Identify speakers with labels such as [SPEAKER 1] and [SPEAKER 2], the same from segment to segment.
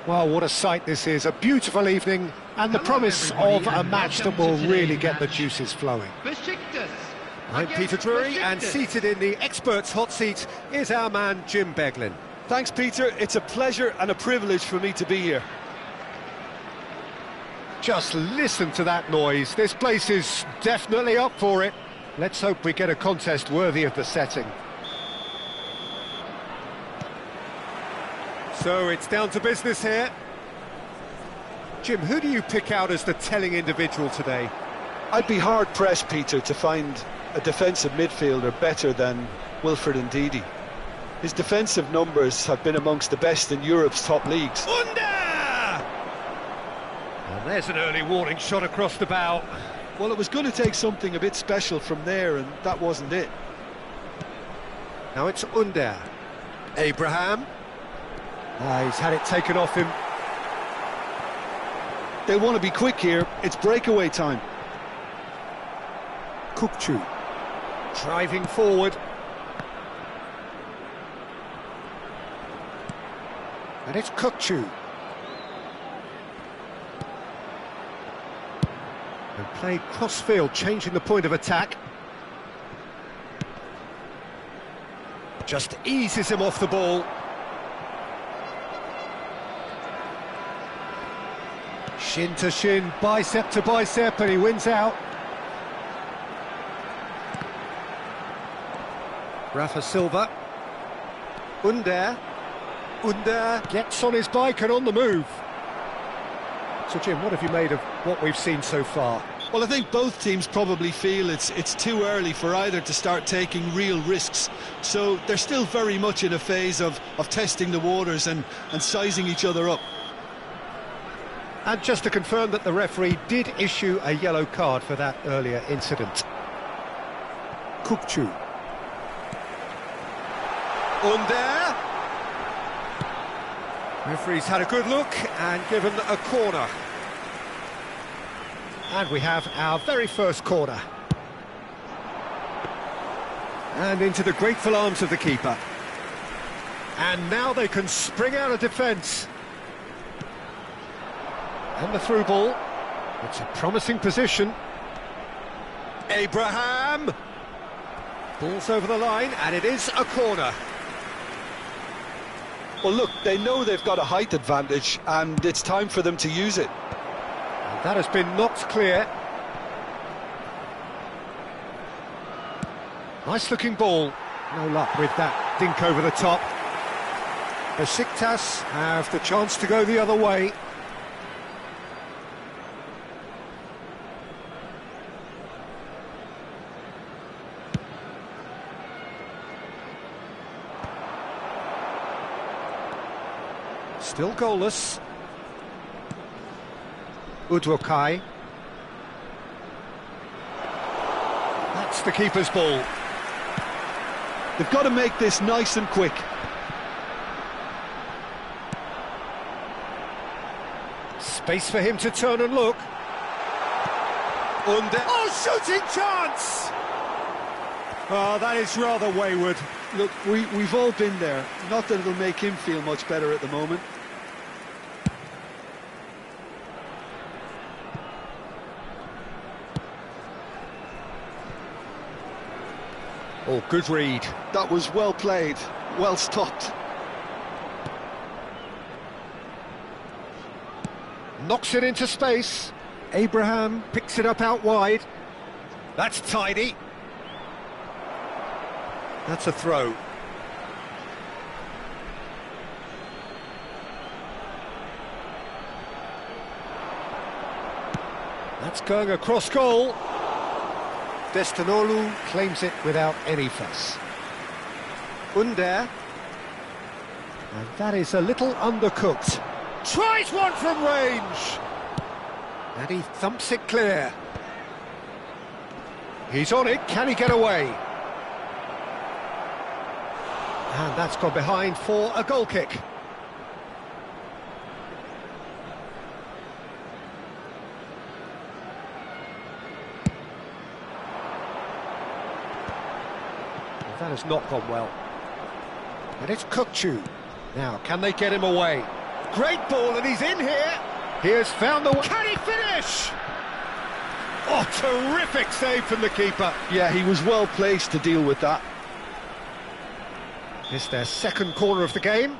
[SPEAKER 1] Well, what a sight this is, a beautiful evening and the promise of a match that will really get the juices flowing.
[SPEAKER 2] I'm Peter Drury, and seated in the experts' hot seat is our man Jim Beglin.
[SPEAKER 3] Thanks, Peter. It's a pleasure and a privilege for me to be here.
[SPEAKER 1] Just listen to that noise. This place is definitely up for it. Let's hope we get a contest worthy of the setting.
[SPEAKER 2] So it's down to business here. Jim, who do you pick out as the telling individual today?
[SPEAKER 3] I'd be hard-pressed, Peter, to find a defensive midfielder better than Wilfred Ndidi. His defensive numbers have been amongst the best in Europe's top leagues.
[SPEAKER 2] Under! And there's an early warning shot across the bow.
[SPEAKER 3] Well, it was going to take something a bit special from there, and that wasn't it.
[SPEAKER 2] Now it's Under. Abraham. He's had it taken off him.
[SPEAKER 3] They want to be quick here. It's breakaway time.
[SPEAKER 1] Kukçu.
[SPEAKER 2] Driving forward.
[SPEAKER 1] And it's Kukçu.
[SPEAKER 2] And played cross-field, changing the point of attack. Just eases him off the ball. Shin to shin, bicep to bicep, and he wins out. Rafa Silva. Under gets on his bike and on the move. So Jim, what have you made of what we've seen so far?
[SPEAKER 3] Well, I think both teams probably feel it's too early for either to start taking real risks. So they're still very much in a phase of testing the waters and sizing each other up.
[SPEAKER 2] And just to confirm that the referee did issue a yellow card for that earlier incident.
[SPEAKER 1] Kukçu.
[SPEAKER 2] Under. Referee's had a good look and given a corner. And we have our very first corner. And into the grateful arms of the keeper. And now they can spring out of defence. And the through ball. It's a promising position. Abraham. Ball's over the line, and it is a corner.
[SPEAKER 3] Well, look, they know they've got a height advantage, and it's time for them to use it.
[SPEAKER 2] And that has been knocked clear. Nice-looking ball. No luck with that dink over the top. Besiktas have the chance to go the other way. Still goalless. Udvokai. That's the keeper's ball.
[SPEAKER 3] They've got to make this nice and quick.
[SPEAKER 2] Space for him to turn and look. Under. Oh, shooting chance! Oh, that is rather wayward.
[SPEAKER 3] Look, we've all been there. Not that it'll make him feel much better at the moment.
[SPEAKER 2] Oh, good read.
[SPEAKER 3] That was well played, well stopped.
[SPEAKER 2] Knocks it into space. Abraham picks it up out wide. That's tidy. That's a throw. That's going across goal. Destinolu claims it without any fuss. Under. And that is a little undercooked. Tries one from range. And he thumps it clear. He's on it, can he get away? And that's gone behind for a goal kick. That has not gone well. And it's Kukçu. Now, can they get him away?
[SPEAKER 1] great ball, and he's in here. He has found the... Can he finish? Oh, terrific save from the keeper.
[SPEAKER 3] Yeah, he was well placed to deal with that.
[SPEAKER 1] It's their second corner of the game.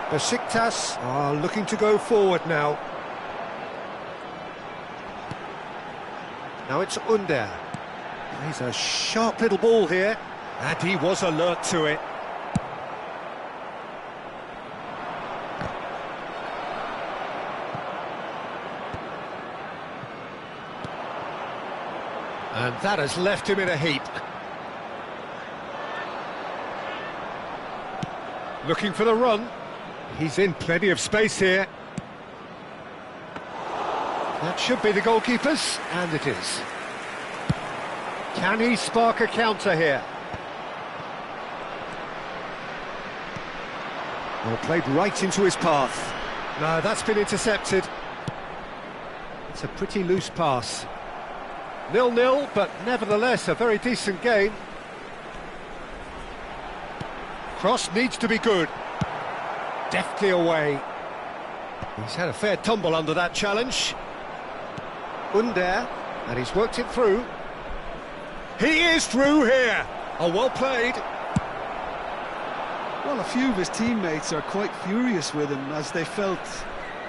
[SPEAKER 1] Besiktas are looking to go forward now. Now it's Under. He's a sharp little ball here, and he was alert to it. And that has left him in a heap. Looking for the run. He's in plenty of space here. That should be the goalkeeper's, and it is. Can he spark a counter here? Well, played right into his path. No, that's been intercepted. It's a pretty loose pass. 0-0, but nevertheless a very decent game. Cross needs to be good. Deftly away. He's had a fair tumble under that challenge. Under, and he's worked it through. He is through here. Oh, well played.
[SPEAKER 3] Well, a few of his teammates are quite furious with him as they felt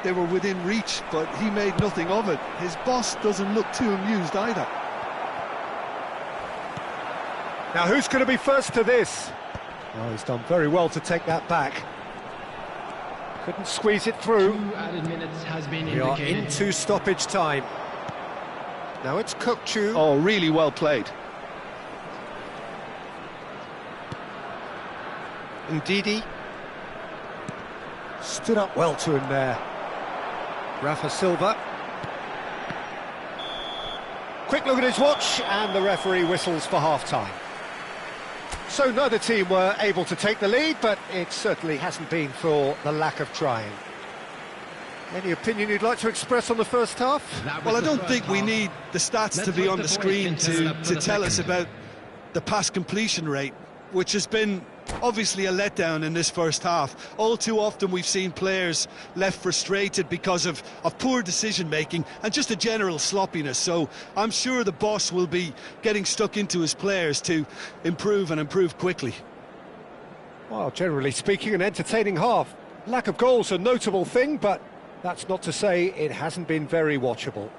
[SPEAKER 3] they were within reach, but he made nothing of it. His boss doesn't look too amused either.
[SPEAKER 1] Now, who's going to be first to this? Oh, he's done very well to take that back. Couldn't squeeze it through.
[SPEAKER 4] 2 added minutes has been
[SPEAKER 1] We are
[SPEAKER 4] indicated.
[SPEAKER 1] into stoppage time. Now it's Kökçü.
[SPEAKER 3] Oh, really well played.
[SPEAKER 1] Ndidi. Stood up well to him there. Rafa Silva. Quick look at his watch, and the referee whistles for half-time. So neither team were able to take the lead, but it certainly hasn't been for the lack of trying. Any opinion you'd like to express on the first half?
[SPEAKER 3] Well, I don't think we need the stats to be on the screen to tell us about the pass completion rate, which has been obviously a letdown in this first half. All too often we've seen players left frustrated because of poor decision-making and just a general sloppiness. So I'm sure the boss will be getting stuck into his players to improve and improve quickly.
[SPEAKER 1] Well, generally speaking, an entertaining half. Lack of goals a notable thing, but that's not to say it hasn't been very watchable.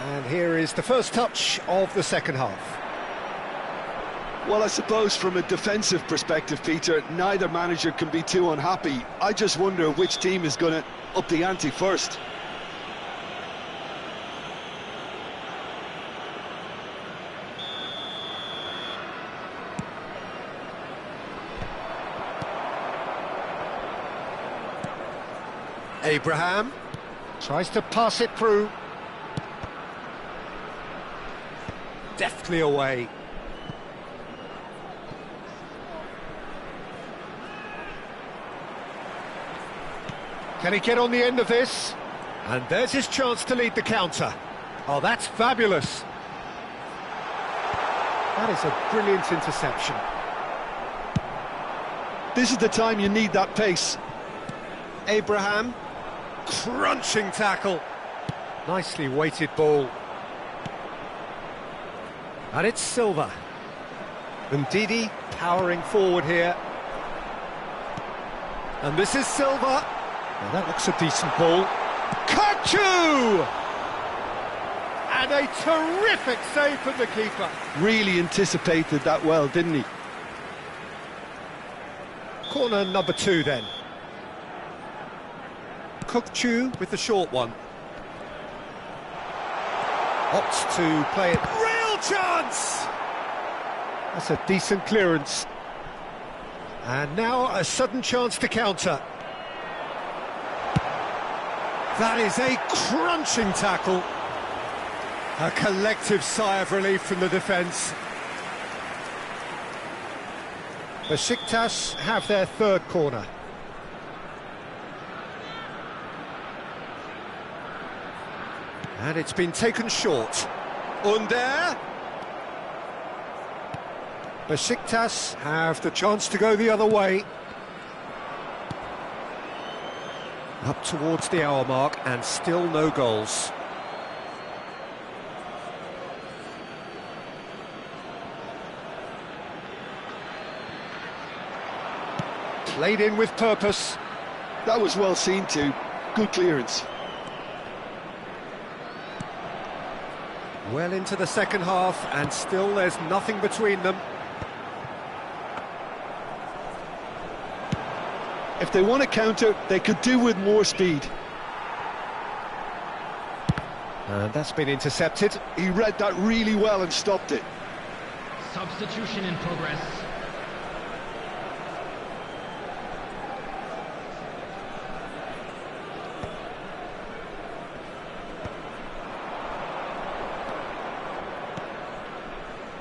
[SPEAKER 1] And here is the first touch of the second half.
[SPEAKER 3] Well, I suppose from a defensive perspective, Peter, neither manager can be too unhappy. I just wonder which team is going to up the ante first.
[SPEAKER 1] Abraham tries to pass it through. Deftly away. Can he get on the end of this? And there's his chance to lead the counter. Oh, that's fabulous. That is a brilliant interception.
[SPEAKER 3] This is the time you need that pace.
[SPEAKER 1] Abraham, crunching tackle. Nicely weighted ball. And it's Silva. Ndidi powering forward here. And this is Silva. Now that looks a decent ball. Kökçü! And a terrific save from the keeper.
[SPEAKER 3] Really anticipated that well, didn't he?
[SPEAKER 1] Corner number 2 then. Kökçü with the short one. Opts to play it. Real chance! That's a decent clearance. And now a sudden chance to counter. That is a crunching tackle. A collective sigh of relief from the defence. Besiktas have their third corner. And it's been taken short. Under. Besiktas have the chance to go the other way. Up towards the hour mark and still no goals. Played in with purpose.
[SPEAKER 3] That was well seen too. Good clearance.
[SPEAKER 1] Well into the second half and still there's nothing between them.
[SPEAKER 3] If they want to counter, they could do with more speed.
[SPEAKER 1] And that's been intercepted.
[SPEAKER 3] He read that really well and stopped it.
[SPEAKER 4] Substitution in progress.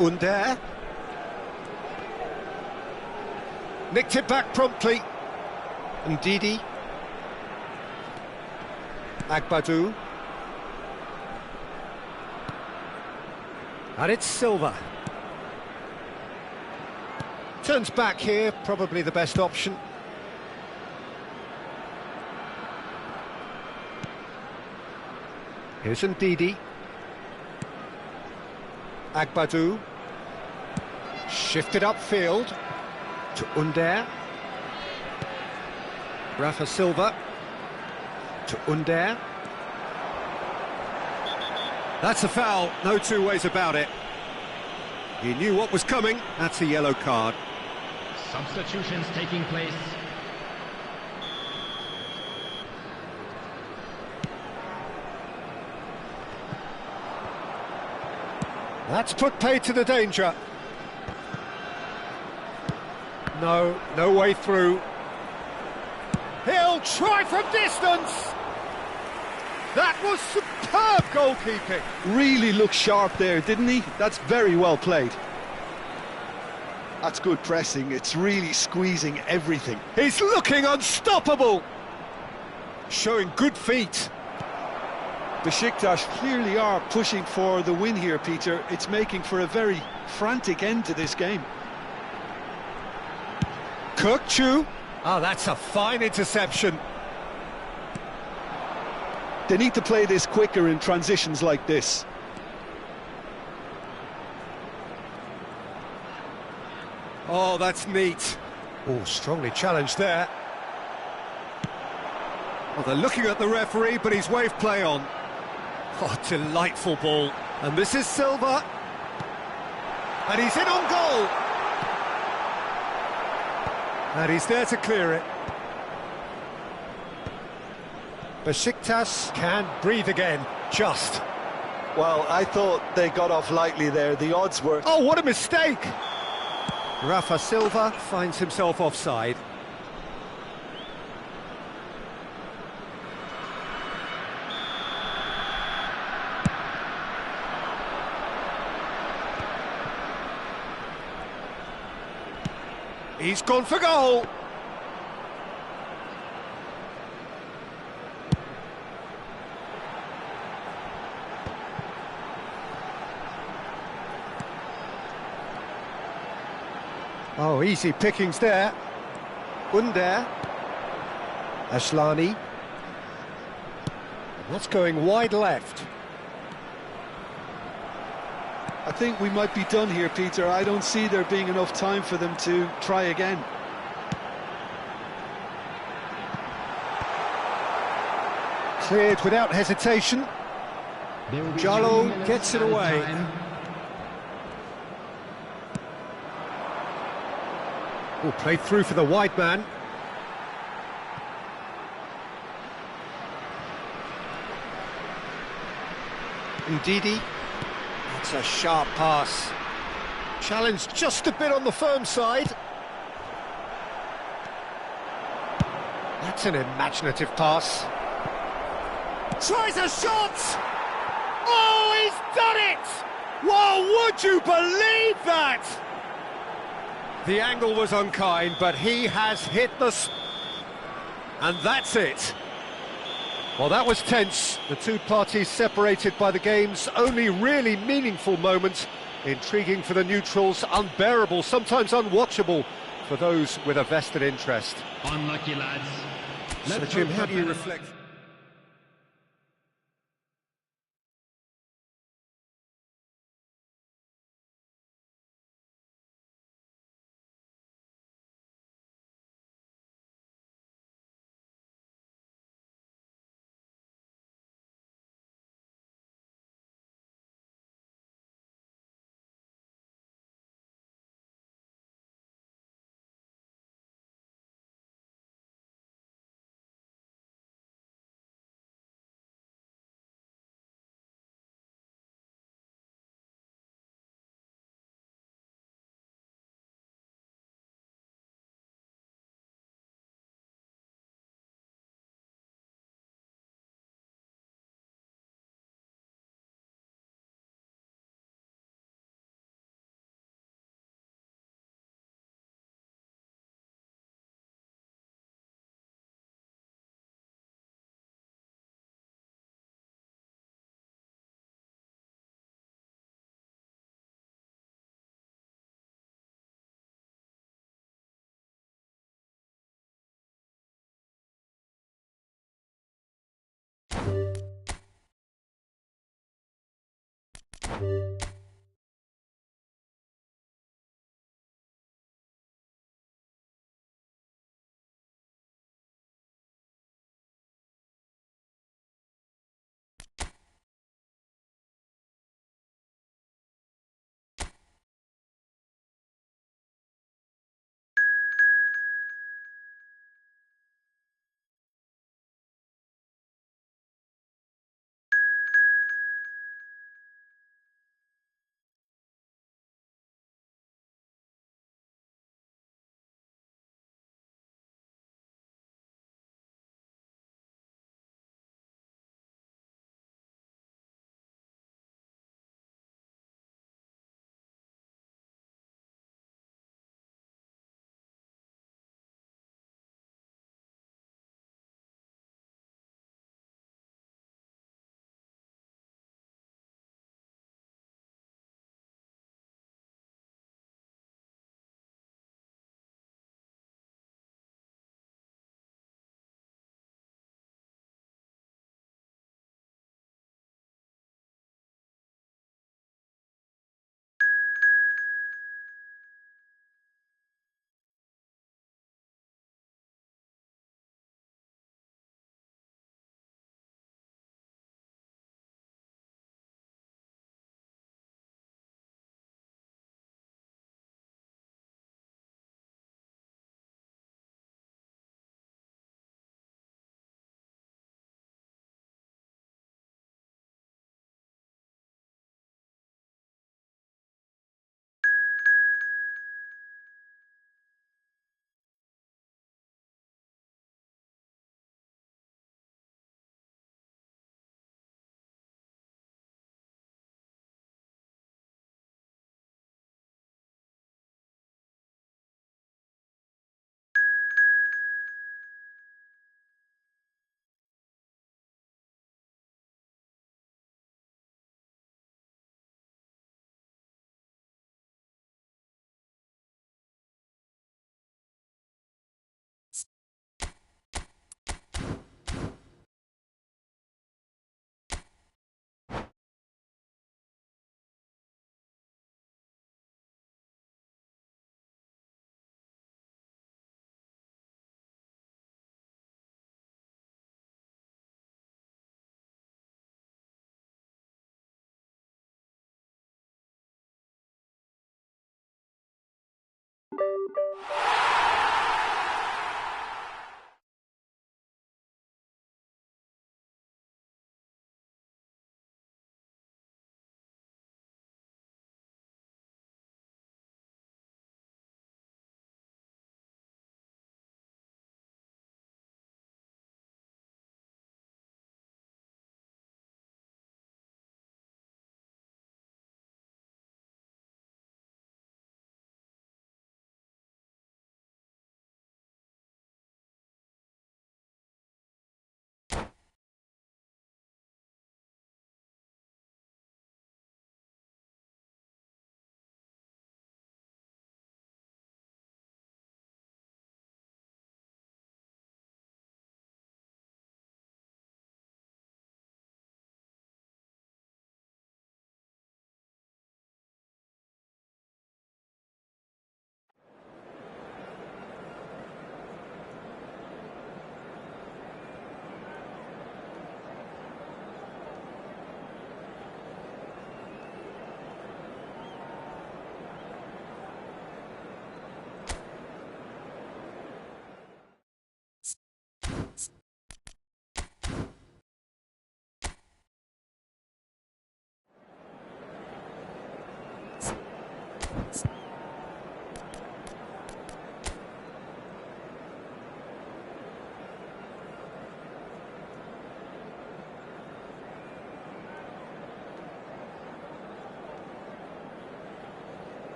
[SPEAKER 1] Under. Nicked it back promptly. Ndidi. Agbadou. And it's Silva. Turns back here, probably the best option. Here's Ndidi. Agbadou. Shifted upfield to Under. Rafa Silva to Under. That's a foul, no two ways about it. He knew what was coming, that's a yellow card.
[SPEAKER 4] Substitutions taking place.
[SPEAKER 1] That's put paid to the danger. No way through. He'll try from distance! That was superb goalkeeping.
[SPEAKER 3] Really looked sharp there, didn't he? That's very well played. That's good pressing. It's really squeezing everything.
[SPEAKER 1] He's looking unstoppable. Showing good feet.
[SPEAKER 3] Besiktas clearly are pushing for the win here, Peter. It's making for a very frantic end to this game.
[SPEAKER 1] Kökçü. Oh, that's a fine interception.
[SPEAKER 3] They need to play this quicker in transitions like this.
[SPEAKER 1] Oh, that's neat. Oh, strongly challenged there. Well, they're looking at the referee, but he's waved play on. Oh, delightful ball. And this is Silva. And he's in on goal. And he's there to clear it. Besiktas can breathe again, just.
[SPEAKER 3] Well, I thought they got off lightly there. The odds were...
[SPEAKER 1] Oh, what a mistake! Rafa Silva finds himself offside. He's gone for goal! Oh, easy pickings there. Under. Asllani. That's going wide left.
[SPEAKER 3] I think we might be done here, Peter. I don't see there being enough time for them to try again.
[SPEAKER 1] Cleared without hesitation. Jallo gets it away. Oh, played through for the wide man. Ndidi. That's a sharp pass. Challenged just a bit on the firm side. That's an imaginative pass. Tries a shot! Oh, he's done it! Whoa, would you believe that? The angle was unkind, but he has hit and that's it. Well, that was tense. The two parties separated by the game's only really meaningful moment. Intriguing for the neutrals, unbearable, sometimes unwatchable for those with a vested interest.
[SPEAKER 4] Unlucky lads.
[SPEAKER 1] So, Jim, how do you reflect?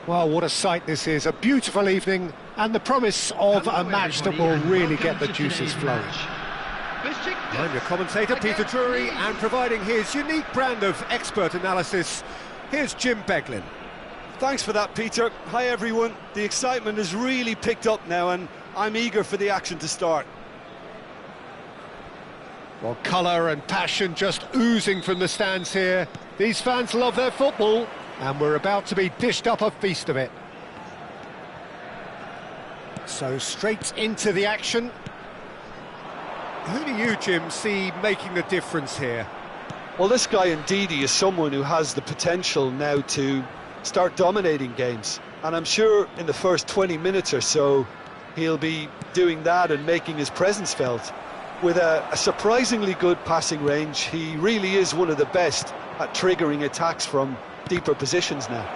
[SPEAKER 1] Well, what a sight this is. A beautiful evening and the promise of a match that will really get the juices flowing. I'm your commentator, Peter Drury, and providing his unique brand of expert analysis, here's Jim Beglin.
[SPEAKER 3] Thanks for that, Peter. Hi, everyone. The excitement has really picked up now, and I'm eager for the action to start.
[SPEAKER 1] Well, colour and passion just oozing from the stands here. These fans love their football, and we're about to be dished up a feast of it. So straight into the action. Who do you, Jim, see making the difference here?
[SPEAKER 3] Well, this guy Ndidi is someone who has the potential now to start dominating games, and I'm sure in the first 20 minutes or so he'll be doing that and making his presence felt. With a surprisingly good passing range, he really is one of the best at triggering attacks from deeper positions now.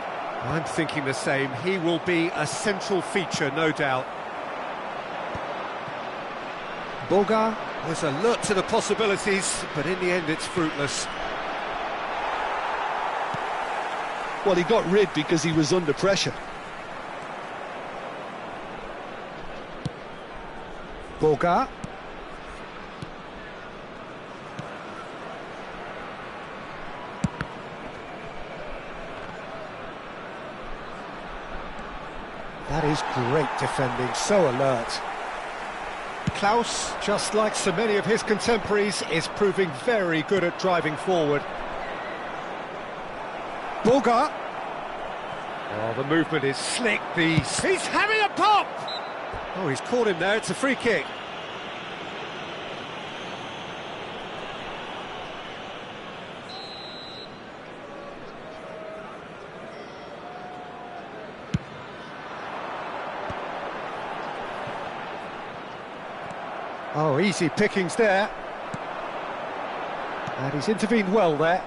[SPEAKER 1] I'm thinking the same. He will be a central feature, no doubt. Boga is alert to the possibilities, but in the end it's fruitless.
[SPEAKER 3] Well, he got rid because he was under pressure.
[SPEAKER 1] Boga. That is great defending, so alert. Klaus, just like so many of his contemporaries, is proving very good at driving forward. Boga. Oh, the movement is slick. He's having a pop! Oh, he's caught him there. It's a free kick. Oh, easy pickings there. And he's intervened well there.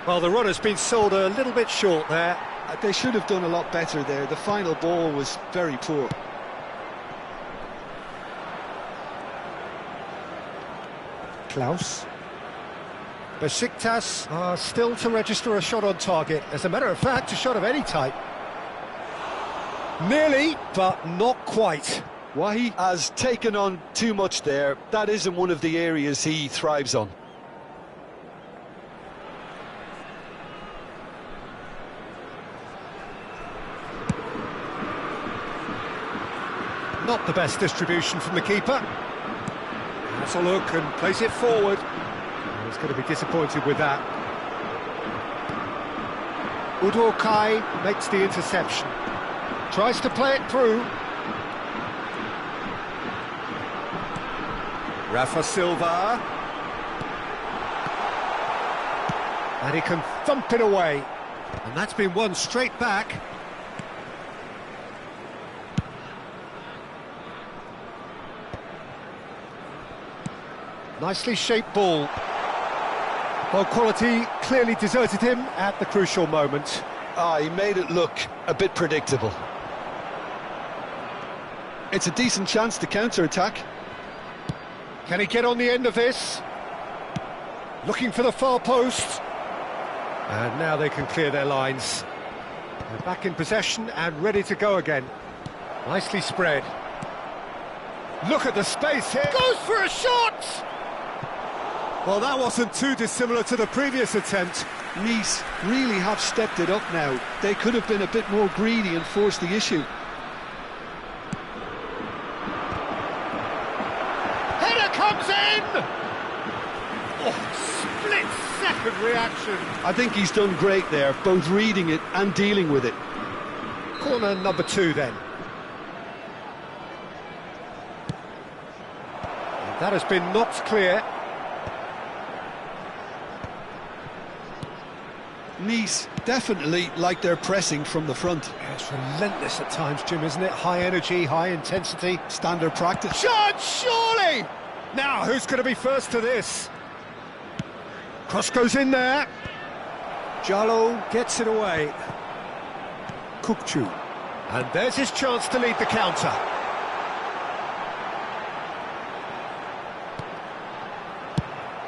[SPEAKER 1] Well, the run has been sold a little bit short there.
[SPEAKER 3] They should have done a lot better there. The final ball was very poor.
[SPEAKER 1] Klaus. Besiktas are still to register a shot on target. As a matter of fact, a shot of any type. Nearly, but not quite.
[SPEAKER 3] Wahi has taken on too much there. That isn't one of the areas he thrives on.
[SPEAKER 1] Not the best distribution from the keeper. Has a look and plays it forward. He's going to be disappointed with that. Udo Kai makes the interception. Tries to play it through. Rafa Silva. And he can thump it away. And that's been won straight back. Nicely shaped ball. Well, quality clearly deserted him at the crucial moment.
[SPEAKER 3] He made it look a bit predictable. It's a decent chance to counter-attack.
[SPEAKER 1] Can he get on the end of this? Looking for the far post. And now they can clear their lines. They're back in possession and ready to go again. Nicely spread. Look at the space here. Goes for a shot! Well, that wasn't too dissimilar to the previous attempt.
[SPEAKER 3] Nice really have stepped it up now. They could have been a bit more greedy and forced the issue.
[SPEAKER 1] Header comes in! Oh, split-second reaction.
[SPEAKER 3] I think he's done great there, both reading it and dealing with it.
[SPEAKER 1] Corner number 2 then. And that has been knocked clear.
[SPEAKER 3] Nice definitely like they're pressing from the front.
[SPEAKER 1] Yeah, it's relentless at times, Jim, isn't it? High energy, high intensity.
[SPEAKER 3] Standard practice.
[SPEAKER 1] Shot, surely! Now, who's going to be first to this? Cross goes in there. Jallo gets it away. Kukçu. And there's his chance to lead the counter.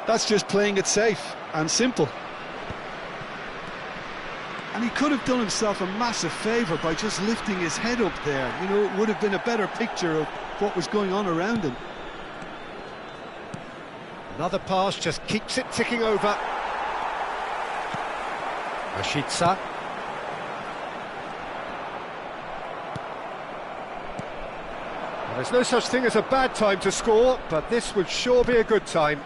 [SPEAKER 3] That's just playing it safe and simple. And he could have done himself a massive favour by just lifting his head up there. You know, it would have been a better picture of what was going on around him.
[SPEAKER 1] Another pass just keeps it ticking over. Rashica. Well, there's no such thing as a bad time to score, but this would sure be a good time.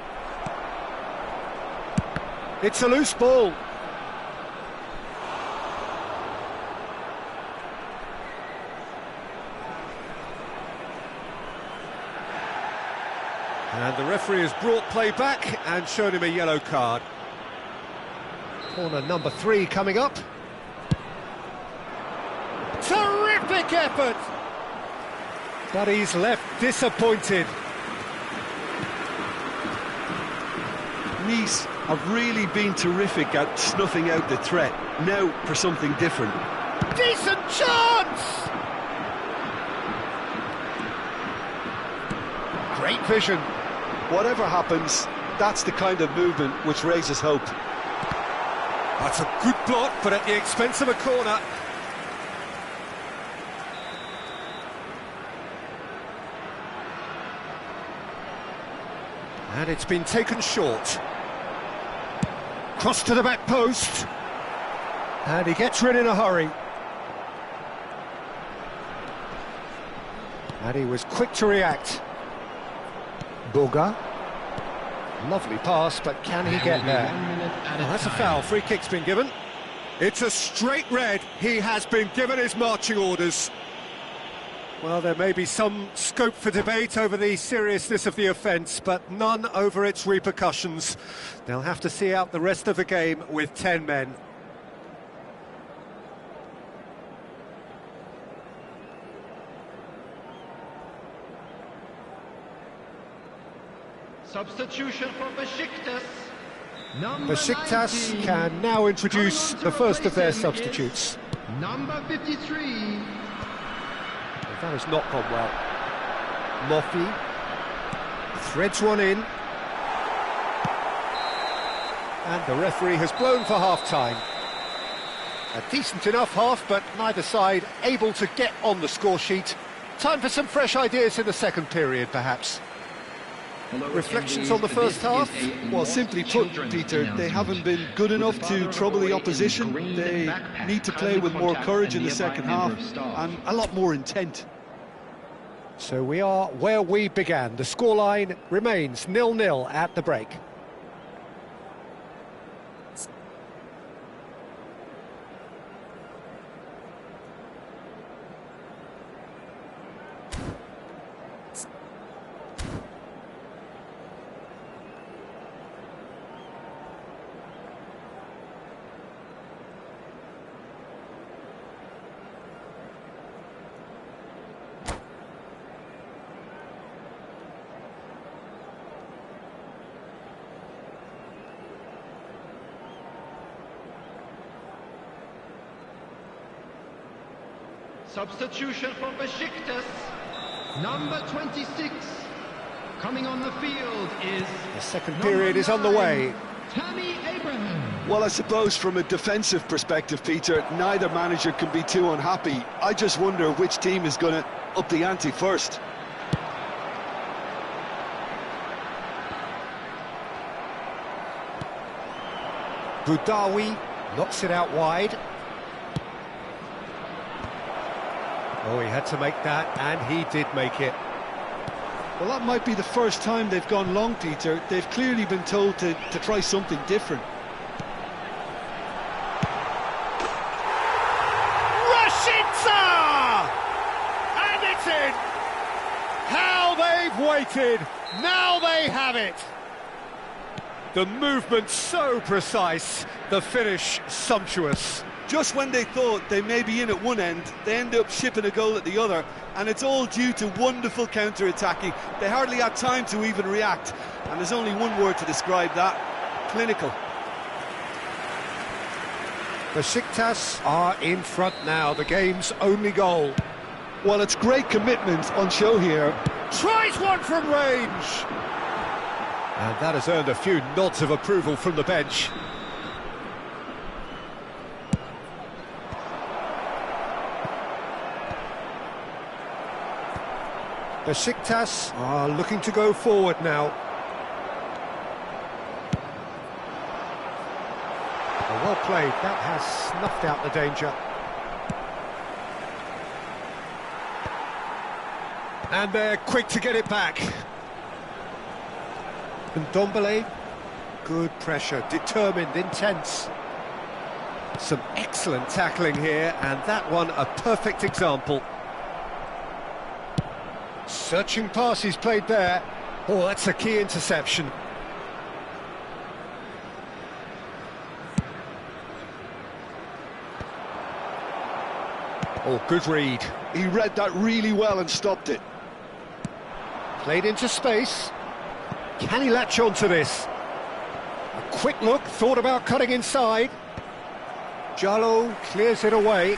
[SPEAKER 1] It's a loose ball. And the referee has brought play back and shown him a yellow card. Corner number 3 coming up. Terrific effort! But he's left disappointed.
[SPEAKER 3] Nice have really been terrific at snuffing out the threat. Now for something different.
[SPEAKER 1] Decent chance! Great vision.
[SPEAKER 3] Whatever happens, that's the kind of movement which raises hope.
[SPEAKER 1] That's a good block, but at the expense of a corner. And it's been taken short. Cross to the back post. And he gets rid in a hurry. And he was quick to react. Boga. Lovely pass, but can he get there? Oh, that's a foul. Free kick's been given. It's a straight red. He has been given his marching orders. Well, there may be some scope for debate over the seriousness of the offence, but none over its repercussions. They'll have to see out the rest of the game with 10 men.
[SPEAKER 4] Substitution for Besiktas.
[SPEAKER 1] Besiktas can now introduce the first of their substitutes.
[SPEAKER 4] Number 53.
[SPEAKER 1] That has not gone well. Moffi threads one in. And the referee has blown for half-time. A decent enough half, but neither side able to get on the score sheet. Time for some fresh ideas in the second period, perhaps. Reflections on the first half?
[SPEAKER 3] Well, simply put, Peter, they haven't been good enough to trouble the opposition. They need to play with more courage in the second half and a lot more intent.
[SPEAKER 1] So we are where we began. The scoreline remains 0-0 at the break.
[SPEAKER 4] Substitution for Besiktas. Number 26. Coming on the field is...
[SPEAKER 1] The second period is on the way.
[SPEAKER 4] Tammy Abraham.
[SPEAKER 3] Well, I suppose from a defensive perspective, Peter, neither manager can be too unhappy. I just wonder which team is going to up the ante first.
[SPEAKER 1] Boudaoui knocks it out wide. Oh, he had to make that, and he did make it.
[SPEAKER 3] Well, that might be the first time they've gone long, Peter. They've clearly been told to try something different.
[SPEAKER 1] Rashica! And it's in! How they've waited! Now they have it! The movement so precise, the finish sumptuous.
[SPEAKER 3] Just when they thought they may be in at one end, they end up shipping a goal at the other, and it's all due to wonderful counter-attacking. They hardly had time to even react, and there's only one word to describe that: clinical.
[SPEAKER 1] Besiktas are in front now, the game's only goal.
[SPEAKER 3] Well, it's great commitment on show here.
[SPEAKER 1] Tries one from range! And that has earned a few nods of approval from the bench. Besiktas are looking to go forward now. Well played, that has snuffed out the danger. And they're quick to get it back. And Ndombele, good pressure, determined, intense. Some excellent tackling here, and that one a perfect example. Searching passes played there. Oh, that's a key interception. Oh, good read.
[SPEAKER 3] He read that really well and stopped it.
[SPEAKER 1] Played into space. Can he latch on to this? A quick look, thought about cutting inside. Jallo clears it away.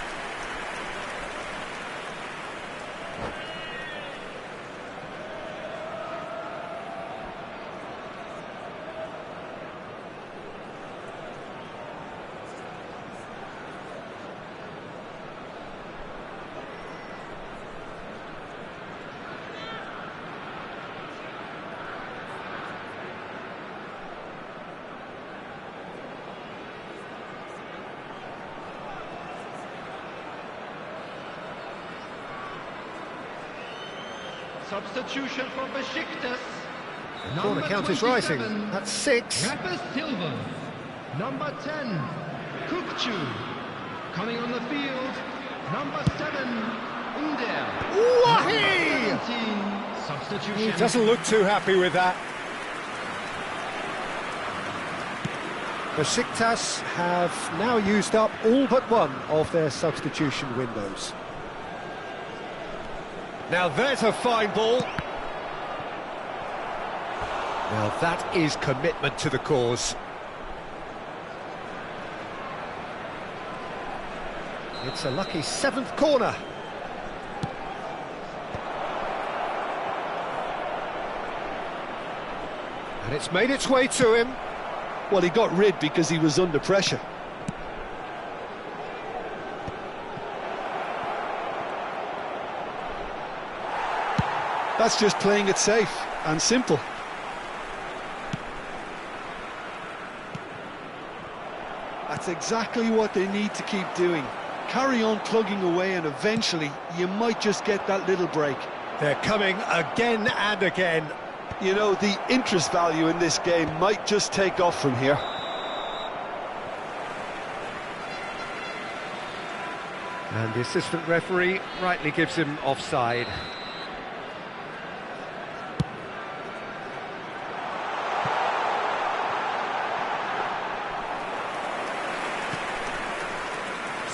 [SPEAKER 4] Substitution for Besiktas.
[SPEAKER 1] Corner count is rising. That's 6.
[SPEAKER 4] Rafa Silva. Number 10, Kukcu. Coming on the field, number 7, Under.
[SPEAKER 1] Wahi!
[SPEAKER 4] 17, substitution.
[SPEAKER 1] He doesn't look too happy with that. Besiktas have now used up all but one of their substitution windows. Now there's a fine ball. Now that is commitment to the cause. It's a lucky 7th corner. And it's made its way to him.
[SPEAKER 3] Well, he got rid because he was under pressure. That's just playing it safe and simple. That's exactly what they need to keep doing. Carry on plugging away and eventually you might just get that little break.
[SPEAKER 1] They're coming again and again.
[SPEAKER 3] You know, the interest value in this game might just take off from here.
[SPEAKER 1] And the assistant referee rightly gives him offside.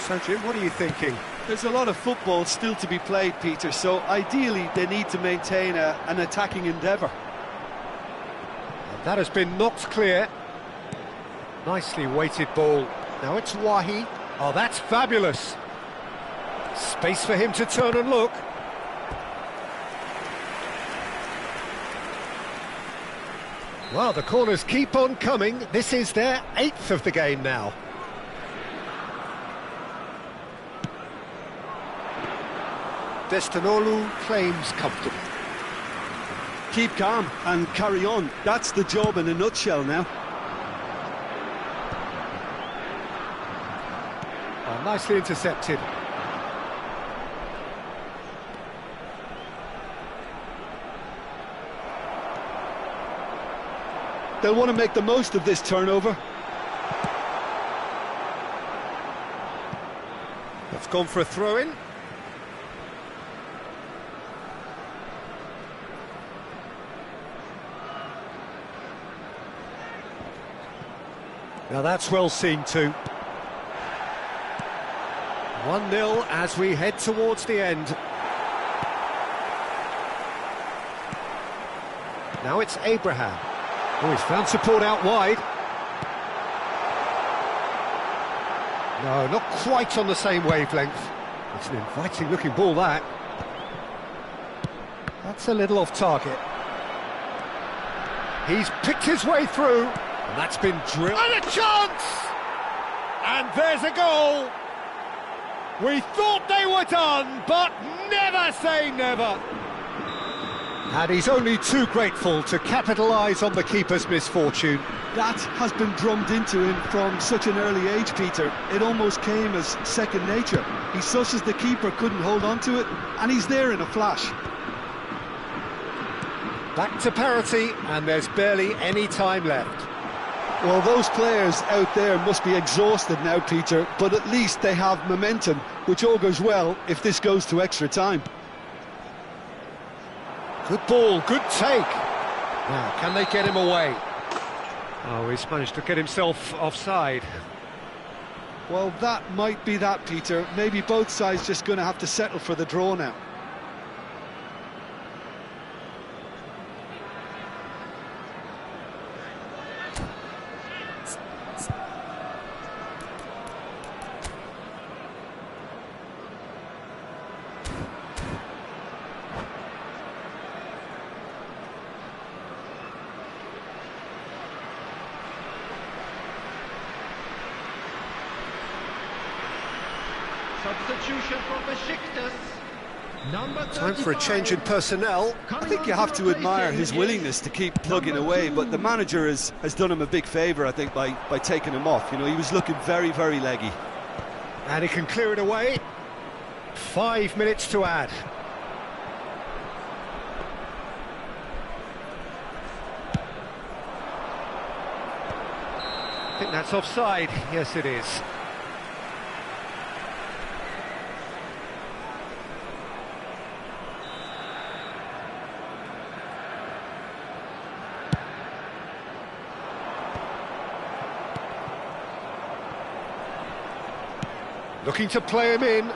[SPEAKER 1] So, Jim, what are you thinking?
[SPEAKER 3] There's a lot of football still to be played, Peter, so ideally they need to maintain an attacking endeavour.
[SPEAKER 1] And that has been knocked clear. Nicely weighted ball. Now it's Wahi. Oh, that's fabulous. Space for him to turn and look. Well, the corners keep on coming. This is their 8th of the game now. Destinolu claims comfortable.
[SPEAKER 3] Keep calm and carry on. That's the job in a nutshell now.
[SPEAKER 1] Oh, nicely intercepted.
[SPEAKER 3] They'll want to make the most of this turnover.
[SPEAKER 1] That's gone for a throw-in. Now that's well seen too. 1-0 as we head towards the end. Now it's Abraham. Oh, he's found support out wide. No, not quite on the same wavelength. It's an inviting looking ball, that. That's a little off target. He's picked his way through. And that's been drilled. And a chance! And there's a goal! We thought they were done, but never say never! And he's only too grateful to capitalise on the keeper's misfortune.
[SPEAKER 3] That has been drummed into him from such an early age, Peter. It almost came as second nature. He susses the keeper couldn't hold on to it, and he's there in a flash.
[SPEAKER 1] Back to parity, and there's barely any time left.
[SPEAKER 3] Well, those players out there must be exhausted now, Peter, but at least they have momentum, which augurs well if this goes to extra time.
[SPEAKER 1] Good ball, good take. Now, can they get him away? Oh, he's managed to get himself offside.
[SPEAKER 3] Well, that might be that, Peter. Maybe both sides just going to have to settle for the draw now.
[SPEAKER 4] Substitution for Besiktas. Number 35.
[SPEAKER 1] Time for a change in personnel.
[SPEAKER 3] I think you have to admire his willingness to keep plugging away, but the manager has done him a big favour, I think, by taking him off. You know, he was looking very, very leggy.
[SPEAKER 1] And he can clear it away. 5 minutes to add. I think that's offside. Yes, it is. Looking to play him in.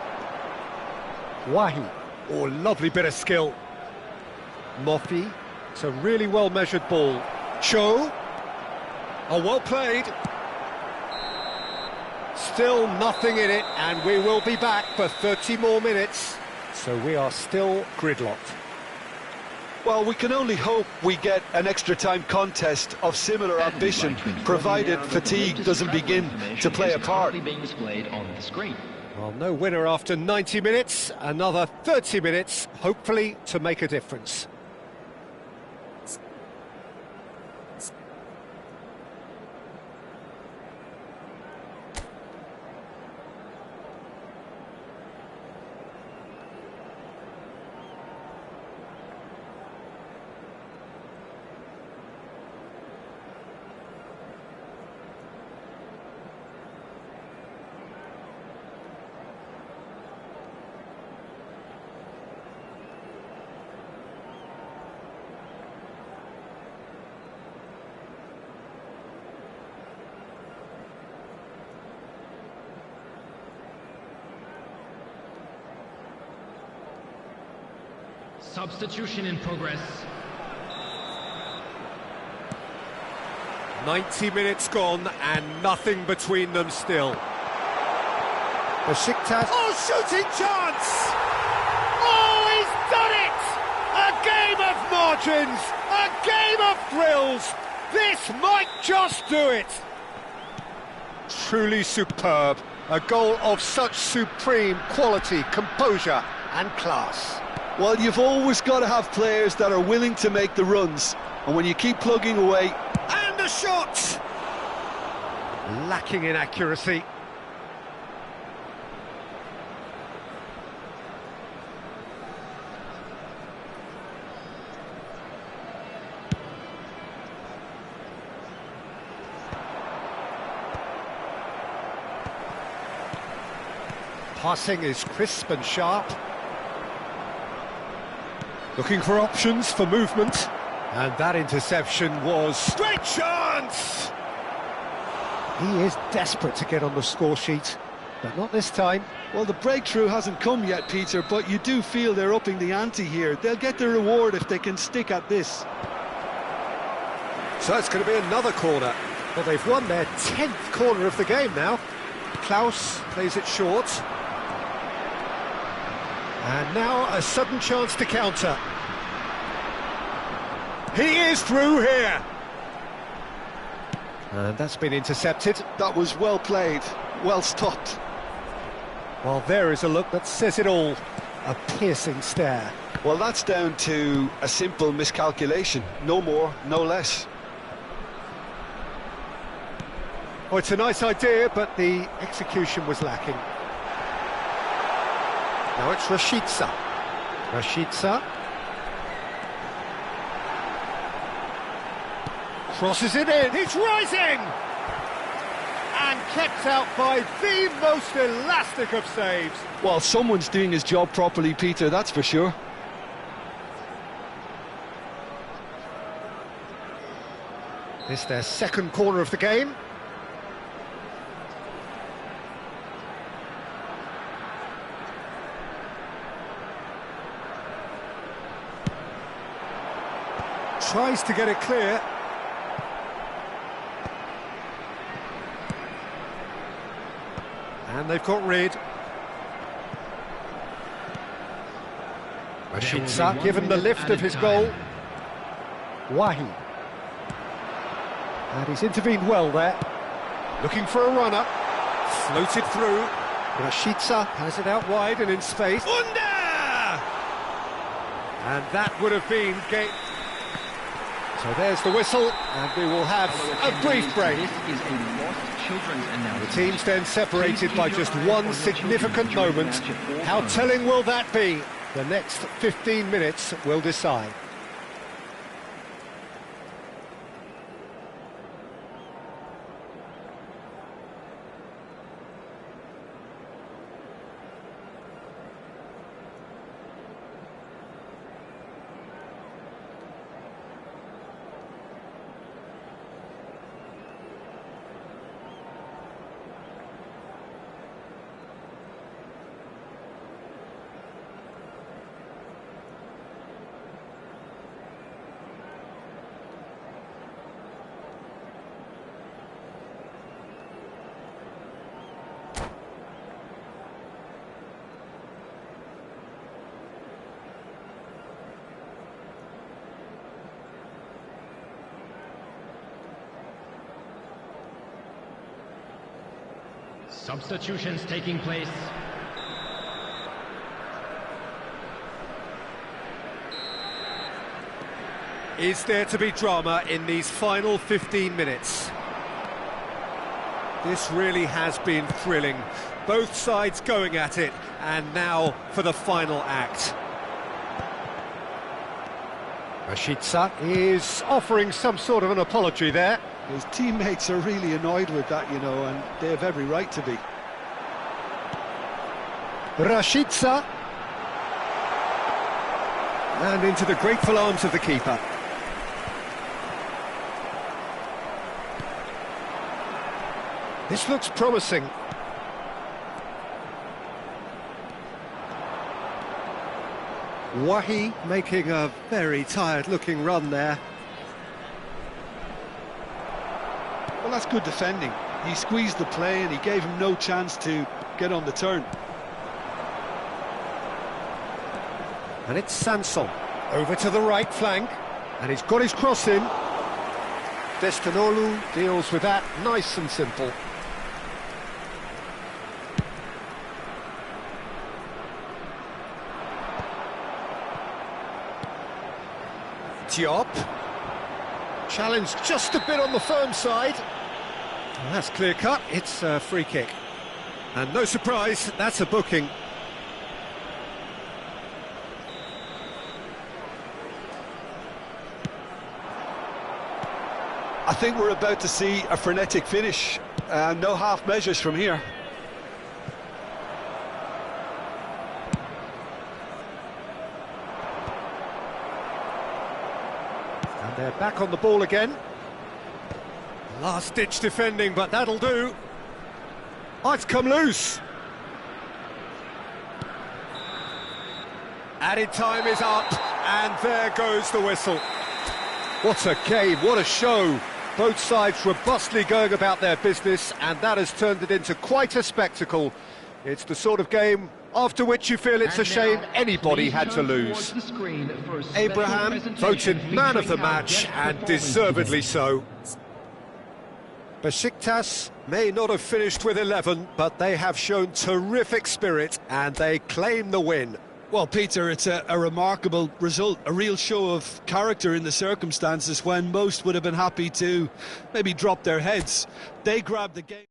[SPEAKER 1] Wahi. Oh, lovely bit of skill. Mofi. It's a really well-measured ball. Cho. Oh, well played. Still nothing in it, and we will be back for 30 more minutes. So we are still gridlocked.
[SPEAKER 3] Well, we can only hope we get an extra time contest of similar ambition, provided fatigue doesn't begin to play a part.
[SPEAKER 1] Well, no winner after 90 minutes, another 30 minutes, hopefully to make a difference.
[SPEAKER 4] Substitution in progress.
[SPEAKER 1] 90 minutes gone and nothing between them still. Besiktas. Oh, shooting chance! Oh, he's done it! A game of margins! A game of thrills! This might just do it! Truly superb. A goal of such supreme quality, composure and class.
[SPEAKER 3] Well, you've always got to have players that are willing to make the runs, and when you keep plugging away...
[SPEAKER 1] And a shot! Lacking in accuracy. Passing is crisp and sharp. Looking for options for movement. And that interception was... Great chance! He is desperate to get on the score sheet, but not this time.
[SPEAKER 3] Well, the breakthrough hasn't come yet, Peter, but you do feel they're upping the ante here. They'll get the reward if they can stick at this.
[SPEAKER 1] So it's going to be another corner. Well, they've won their 10th corner of the game now. Klaus plays it short. And now a sudden chance to counter. He is through here. And that's been intercepted.
[SPEAKER 3] That was well played, well stopped.
[SPEAKER 1] Well, there is a look that says it all. A piercing stare.
[SPEAKER 3] Well, that's down to a simple miscalculation. No more, no less.
[SPEAKER 1] Oh, it's a nice idea, but the execution was lacking. Now it's Rashica. Rashica. Crosses it in, it's rising! And kept out by the most elastic of saves.
[SPEAKER 3] Well, someone's doing his job properly, Peter, that's for sure.
[SPEAKER 1] This is their second corner of the game. Tries to get it clear. And they've got rid. Rashica given the lift of his goal. Wahi. And he's intervened well there. Looking for a runner. Floated through. Rashica has it out wide and in space. Under! And that would have been game. So there's the whistle, and we will have a brief break. The teams then separated by just one significant moment. How telling will that be? The next 15 minutes will decide.
[SPEAKER 4] Substitutions taking place.
[SPEAKER 1] Is there to be drama in these final 15 minutes? This really has been thrilling. Both sides going at it, and now for the final act. Rashica is offering some sort of an apology there.
[SPEAKER 3] His teammates are really annoyed with that, you know, and they have every right to be.
[SPEAKER 1] Rashica. And into the grateful arms of the keeper. This looks promising. Wahi making a very tired-looking run there.
[SPEAKER 3] Well, that's good defending. He squeezed the play and he gave him no chance to get on the turn.
[SPEAKER 1] And it's Sanson over to the right flank, and he's got his cross in. Destinolu deals with that nice and simple. Diop. Challenge just a bit on the firm side. Well, that's clear cut, it's a free kick. And no surprise, that's a booking.
[SPEAKER 3] I think we're about to see a frenetic finish. No half measures from here.
[SPEAKER 1] And they're back on the ball again. Last-ditch defending, but that'll do. Oh, it's come loose. Added time is up, and there goes the whistle. What a game, what a show. Both sides robustly going about their business, and that has turned it into quite a spectacle. It's the sort of game after which you feel it's a shame anybody had to lose. Abraham voted man of the match, and deservedly so. Besiktas may not have finished with 11, but they have shown terrific spirit, and they claim the win.
[SPEAKER 3] Well, Peter, it's a remarkable result, a real show of character in the circumstances when most would have been happy to maybe drop their heads. They grabbed the game.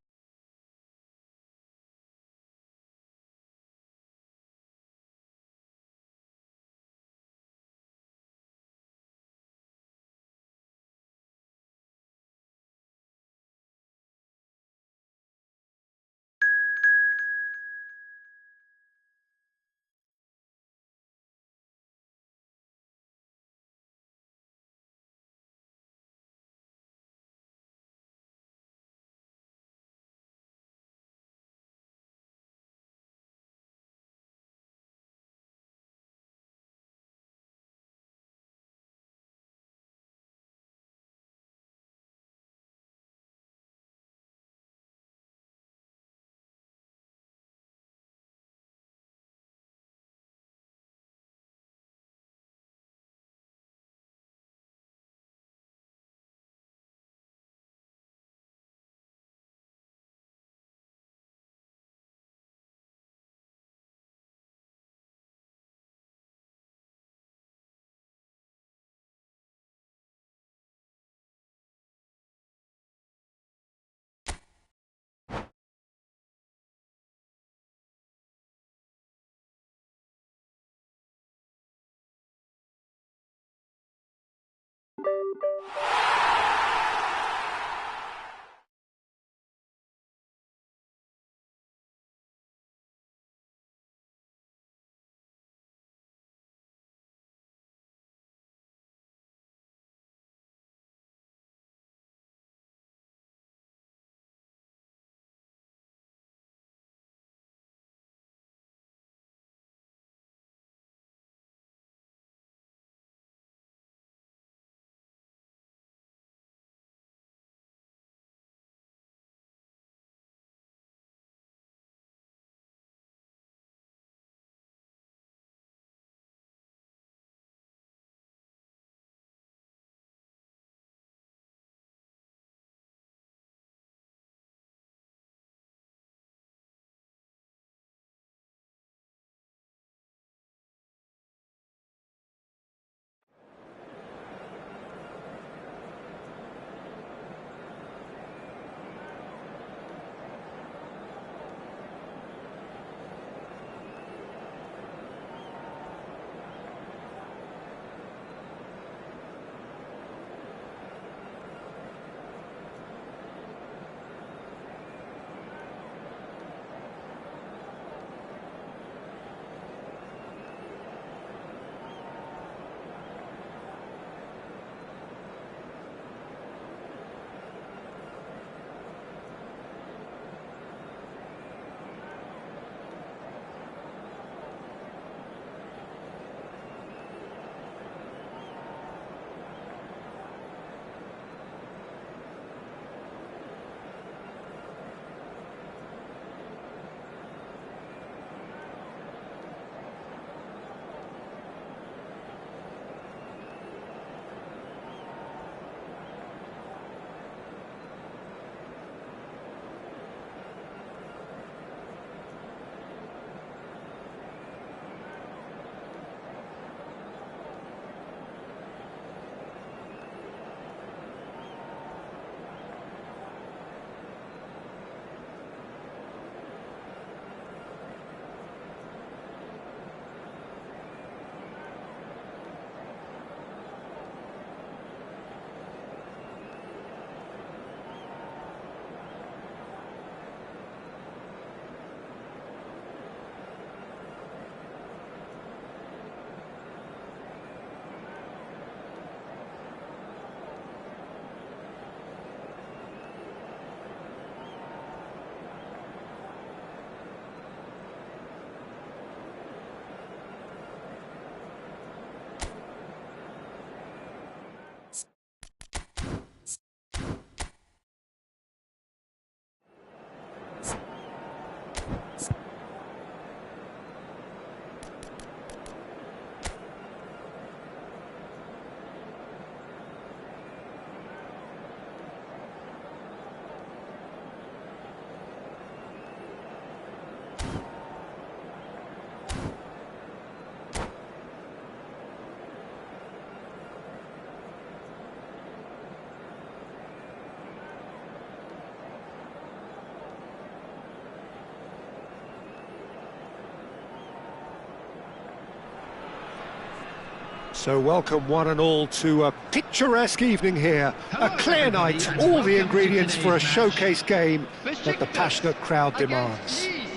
[SPEAKER 1] So welcome one and all to a picturesque evening here.
[SPEAKER 4] Hello,
[SPEAKER 1] A clear
[SPEAKER 4] everybody,
[SPEAKER 1] night,
[SPEAKER 4] and
[SPEAKER 1] all the
[SPEAKER 4] welcome to
[SPEAKER 1] ingredients for a
[SPEAKER 4] today's
[SPEAKER 1] showcase game that the
[SPEAKER 4] Besiktas
[SPEAKER 1] passionate crowd
[SPEAKER 4] against
[SPEAKER 1] demands.
[SPEAKER 4] Nice.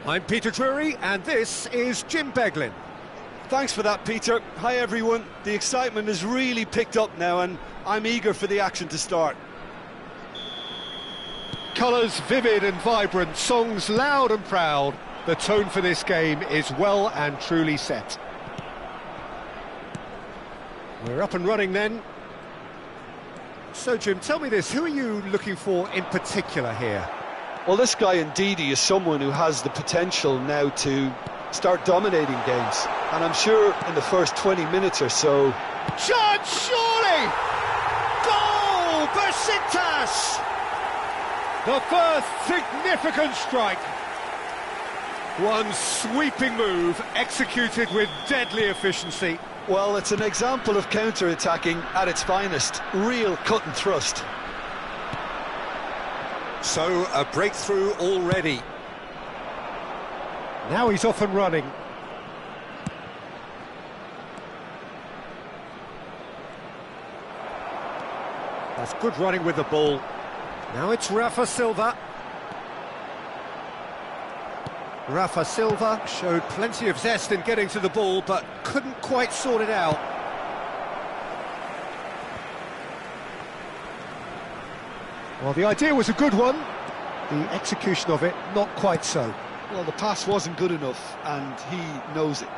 [SPEAKER 1] I'm Peter Drury and this is Jim Beglin.
[SPEAKER 3] Thanks for that, Peter. Hi, everyone. The excitement has really picked up now, and I'm eager for the action to start.
[SPEAKER 1] Colours vivid and vibrant, songs loud and proud. The tone for this game is well and truly set. We're up and running then. So Jim, tell me this, who are you looking for in particular here?
[SPEAKER 3] Well, this guy Ndidi is someone who has the potential now to start dominating games, and I'm sure in the first 20 minutes or so...
[SPEAKER 1] Chance, surely! Goal! Besiktas! The first significant strike. One sweeping move executed with deadly efficiency.
[SPEAKER 3] Well, it's an example of counter-attacking at its finest. Real cut and thrust.
[SPEAKER 1] So, a breakthrough already. Now he's off and running. That's good running with the ball. Now it's Rafa Silva. Rafa Silva showed plenty of zest in getting to the ball, but couldn't quite sort it out. Well, the idea was a good one. The execution of it, not quite so.
[SPEAKER 3] Well, the pass wasn't good enough, and he knows it.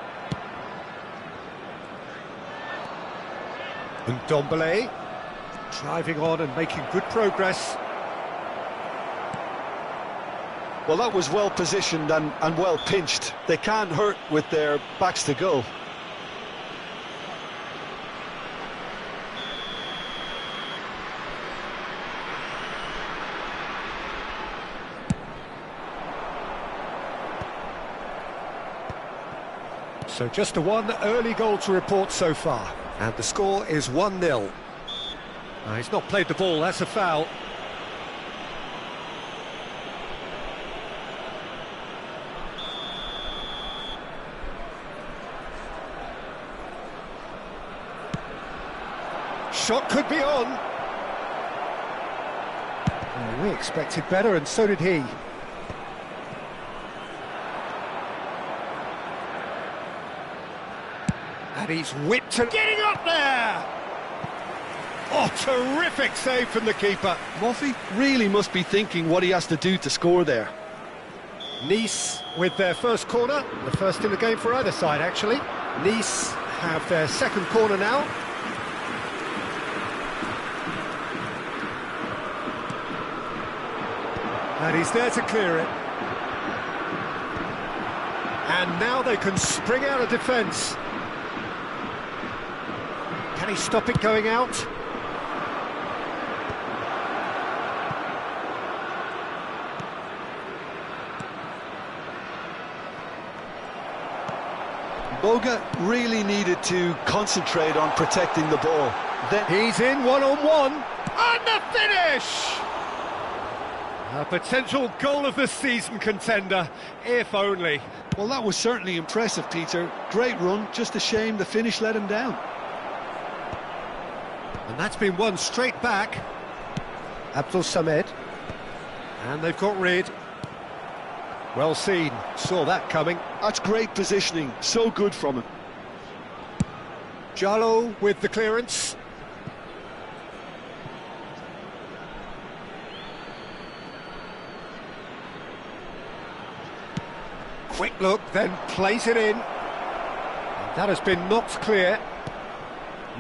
[SPEAKER 1] And Ndombele driving on and making good progress.
[SPEAKER 3] Well, that was well positioned and well pinched. They can't hurt with their backs to goal.
[SPEAKER 1] So just the one early goal to report so far. And the score is 1-0. He's not played the ball, that's a foul. Shot could be on. Well, we expected better, and so did he. And he's whipped and getting up there! Oh, terrific save from the keeper.
[SPEAKER 3] Murphy really must be thinking what he has to do to score there.
[SPEAKER 1] Nice with their first corner, the first in the game for either side, actually. Nice have their second corner now. And he's there to clear it. And now they can spring out of defence. Can he stop it going out?
[SPEAKER 3] Boga really needed to concentrate on protecting the ball. Then
[SPEAKER 1] He's in one-on-one, and the finish! A potential goal of the season contender, if only.
[SPEAKER 3] well, that was certainly impressive, Peter. Great run, just a shame the finish let him down.
[SPEAKER 1] And that's been won straight back. Abdul Samed. And they've got rid. Well seen, saw that coming.
[SPEAKER 3] That's great positioning, so good from him.
[SPEAKER 1] Jallo with the clearance. Quick look, then plays it in. And that has been knocked clear.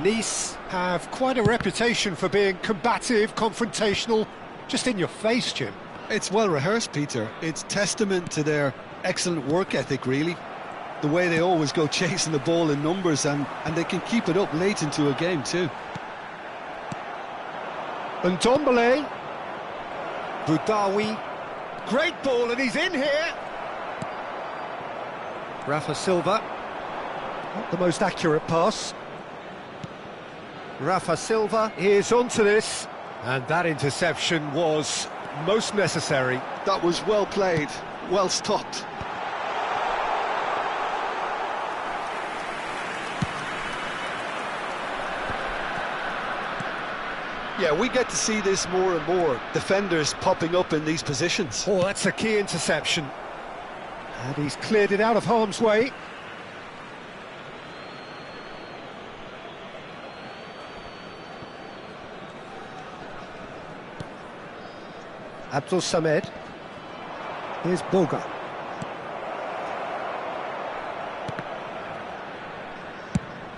[SPEAKER 1] Nice have quite a reputation for being combative, confrontational, just in your face, Jim.
[SPEAKER 3] It's well rehearsed, Peter. It's testament to their excellent work ethic, really. The way they always go chasing the ball in numbers, and they can keep it up late into a game too.
[SPEAKER 1] And Ndombele. Boudaoui. Great ball, and he's in here. Rafa Silva. Not the most accurate pass. Rafa Silva is onto this. And that interception was most necessary.
[SPEAKER 3] That was well played, well stopped. Yeah, we get to see this more and more. Defenders popping up in these positions.
[SPEAKER 1] Oh, that's a key interception. And he's cleared it out of harm's way. Abdul Samed. Here's Boga.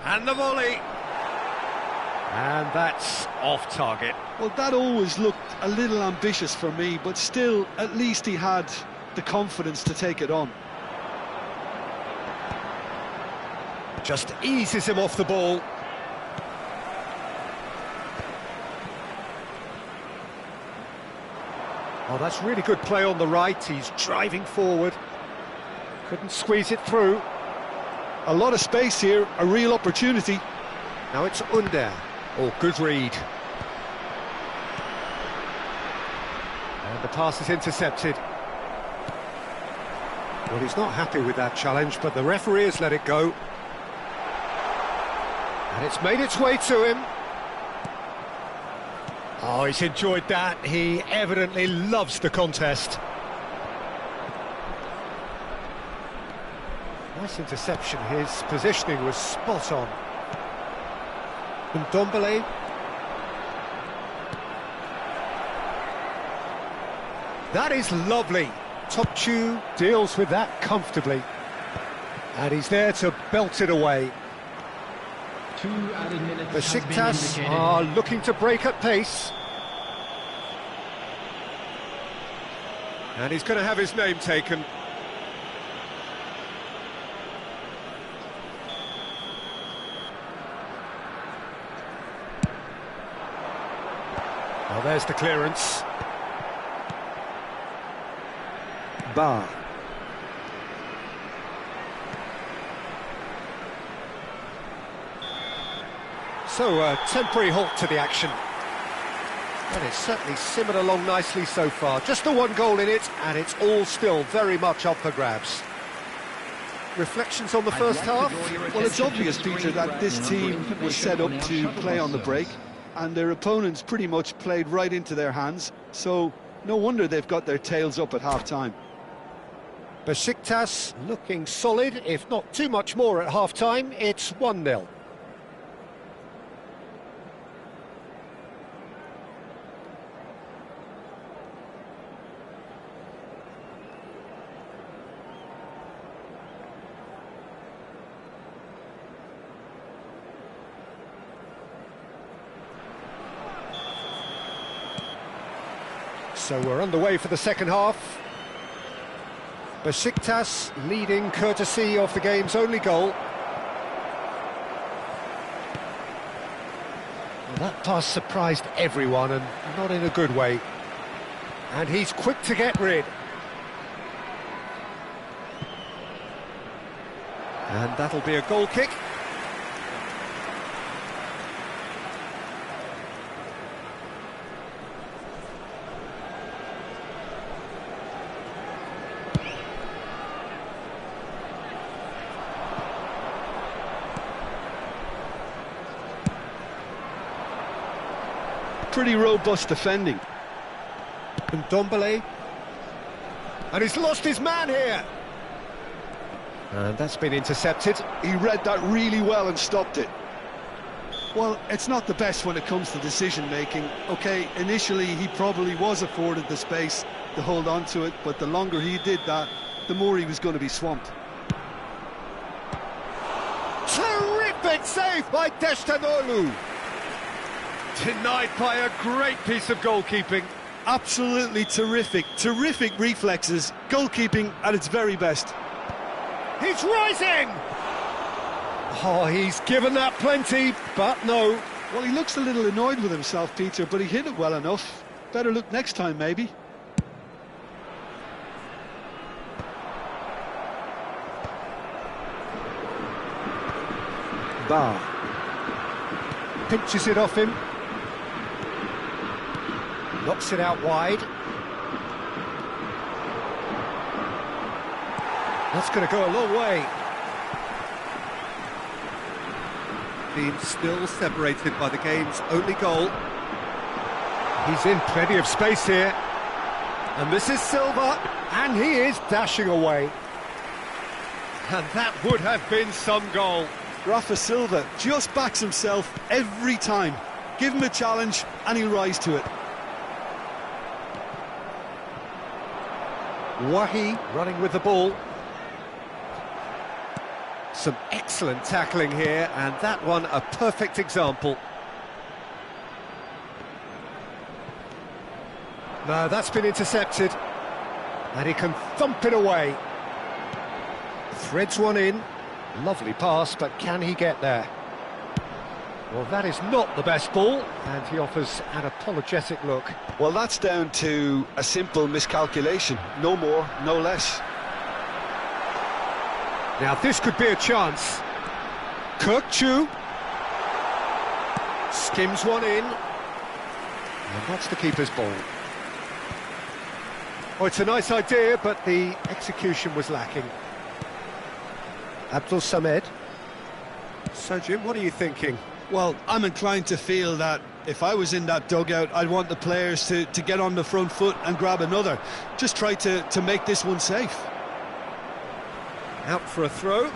[SPEAKER 1] And the volley. And that's off target.
[SPEAKER 3] Well, that always looked a little ambitious for me, but still, at least he had the confidence to take it on.
[SPEAKER 1] Just eases him off the ball. Oh, that's really good play on the right. He's driving forward. Couldn't squeeze it through.
[SPEAKER 3] A lot of space here, a real opportunity.
[SPEAKER 1] Now it's Under. Oh, good read. And the pass is intercepted. Well, he's not happy with that challenge, but the referee has let it go. And it's made its way to him. Oh, he's enjoyed that. He evidently loves the contest. Nice interception. His positioning was spot on. And Ndombele. That is lovely. Topçu deals with that comfortably. And he's there to belt it away.
[SPEAKER 4] 2 added minutes.
[SPEAKER 1] Besiktas are looking to break at pace. And he's going to have his name taken. Well, there's the clearance. Bar. So, a temporary halt to the action. And it's certainly simmered along nicely so far. Just the one goal in it, and it's all still very much up for grabs. Reflections on the first half?
[SPEAKER 3] Well, it's obvious, Peter, that this team was set up to play on the break, and their opponents pretty much played right into their hands, so no wonder they've got their tails up at half-time.
[SPEAKER 1] Besiktas looking solid, if not too much more at half-time. It's 1-0. So we're underway for the second half. Besiktas leading courtesy of the game's only goal. Well, that pass surprised everyone, and not in a good way. And he's quick to get rid. And that'll be a goal kick.
[SPEAKER 3] Pretty robust defending.
[SPEAKER 1] And Ndombele. And he's lost his man here. And that's been intercepted.
[SPEAKER 3] He read that really well and stopped it. Well, it's not the best when it comes to decision-making. OK, initially he probably was afforded the space to hold on to it, but the longer he did that, the more he was going to be swamped.
[SPEAKER 1] Terrific save by Deshtanoglu. Denied by a great piece of goalkeeping.
[SPEAKER 3] Absolutely terrific, terrific reflexes, goalkeeping at its very best.
[SPEAKER 1] He's rising! Oh, he's given that plenty, but no.
[SPEAKER 3] Well, he looks a little annoyed with himself, Peter, but he hit it well enough. Better look next time, maybe.
[SPEAKER 1] Bar. Pinches it off him. Knocks it out wide. That's going to go a long way.
[SPEAKER 2] Being still separated by the game's only goal.
[SPEAKER 1] He's in plenty of space here. And this is Silva, and he is dashing away. And that would have been some goal.
[SPEAKER 3] Rafa Silva just backs himself every time. Give him a challenge and he'll rise to it.
[SPEAKER 1] Wahi running with the ball. Some excellent tackling here, and that one a perfect example. No, that's been intercepted. And he can thump it away. Threads one in. Lovely pass, but can he get there? Well, that is not the best ball, and he offers an apologetic look.
[SPEAKER 3] Well, that's down to a simple miscalculation. No more, no less.
[SPEAKER 1] Now, this could be a chance. Kökçü skims one in. And that's the keeper's ball. Oh, it's a nice idea, but the execution was lacking. Abdul Samed. So, Jim, what are you thinking?
[SPEAKER 3] Well, I'm inclined to feel that if I was in that dugout, I'd want the players to get on the front foot and grab another. Just try to make this one safe.
[SPEAKER 1] Out for a throw.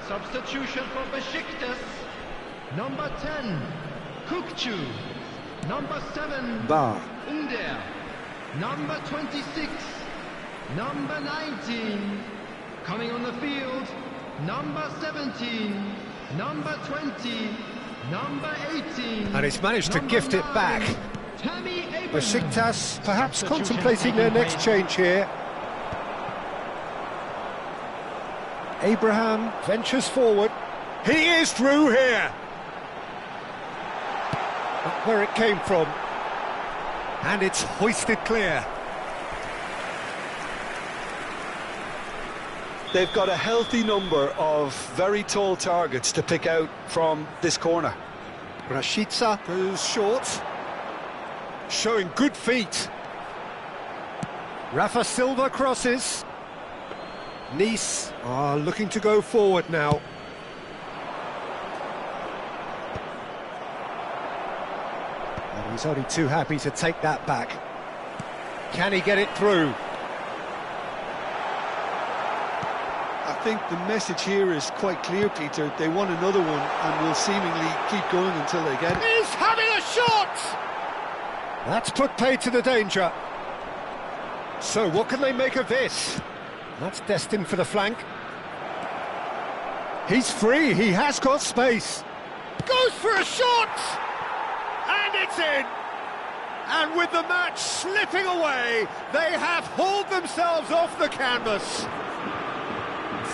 [SPEAKER 4] Substitution for Besiktas. Number 10, Kökçü. Number 7,
[SPEAKER 1] Bar.
[SPEAKER 4] Under. Number 26, number 19. Coming on the field, number 17, number 20, number 18.
[SPEAKER 1] And he's managed to gift it back.
[SPEAKER 4] Tammy Abraham.
[SPEAKER 1] Besiktas perhaps contemplating their next change here. Abraham ventures forward. He is through here. Not where it came from. And it's hoisted clear.
[SPEAKER 3] They've got a healthy number of very tall targets to pick out from this corner.
[SPEAKER 1] Rashica goes short. Showing good feet. Rafa Silva crosses. Nice are looking to go forward now. And he's only too happy to take that back. Can he get it through?
[SPEAKER 3] I think the message here is quite clear, Peter. They want another one and will seemingly keep going until they get it.
[SPEAKER 1] He's having a shot! That's put paid to the danger. So what can they make of this? That's destined for the flank. He's free, he has got space. Goes for a shot! And it's in! And with the match slipping away, they have hauled themselves off the canvas.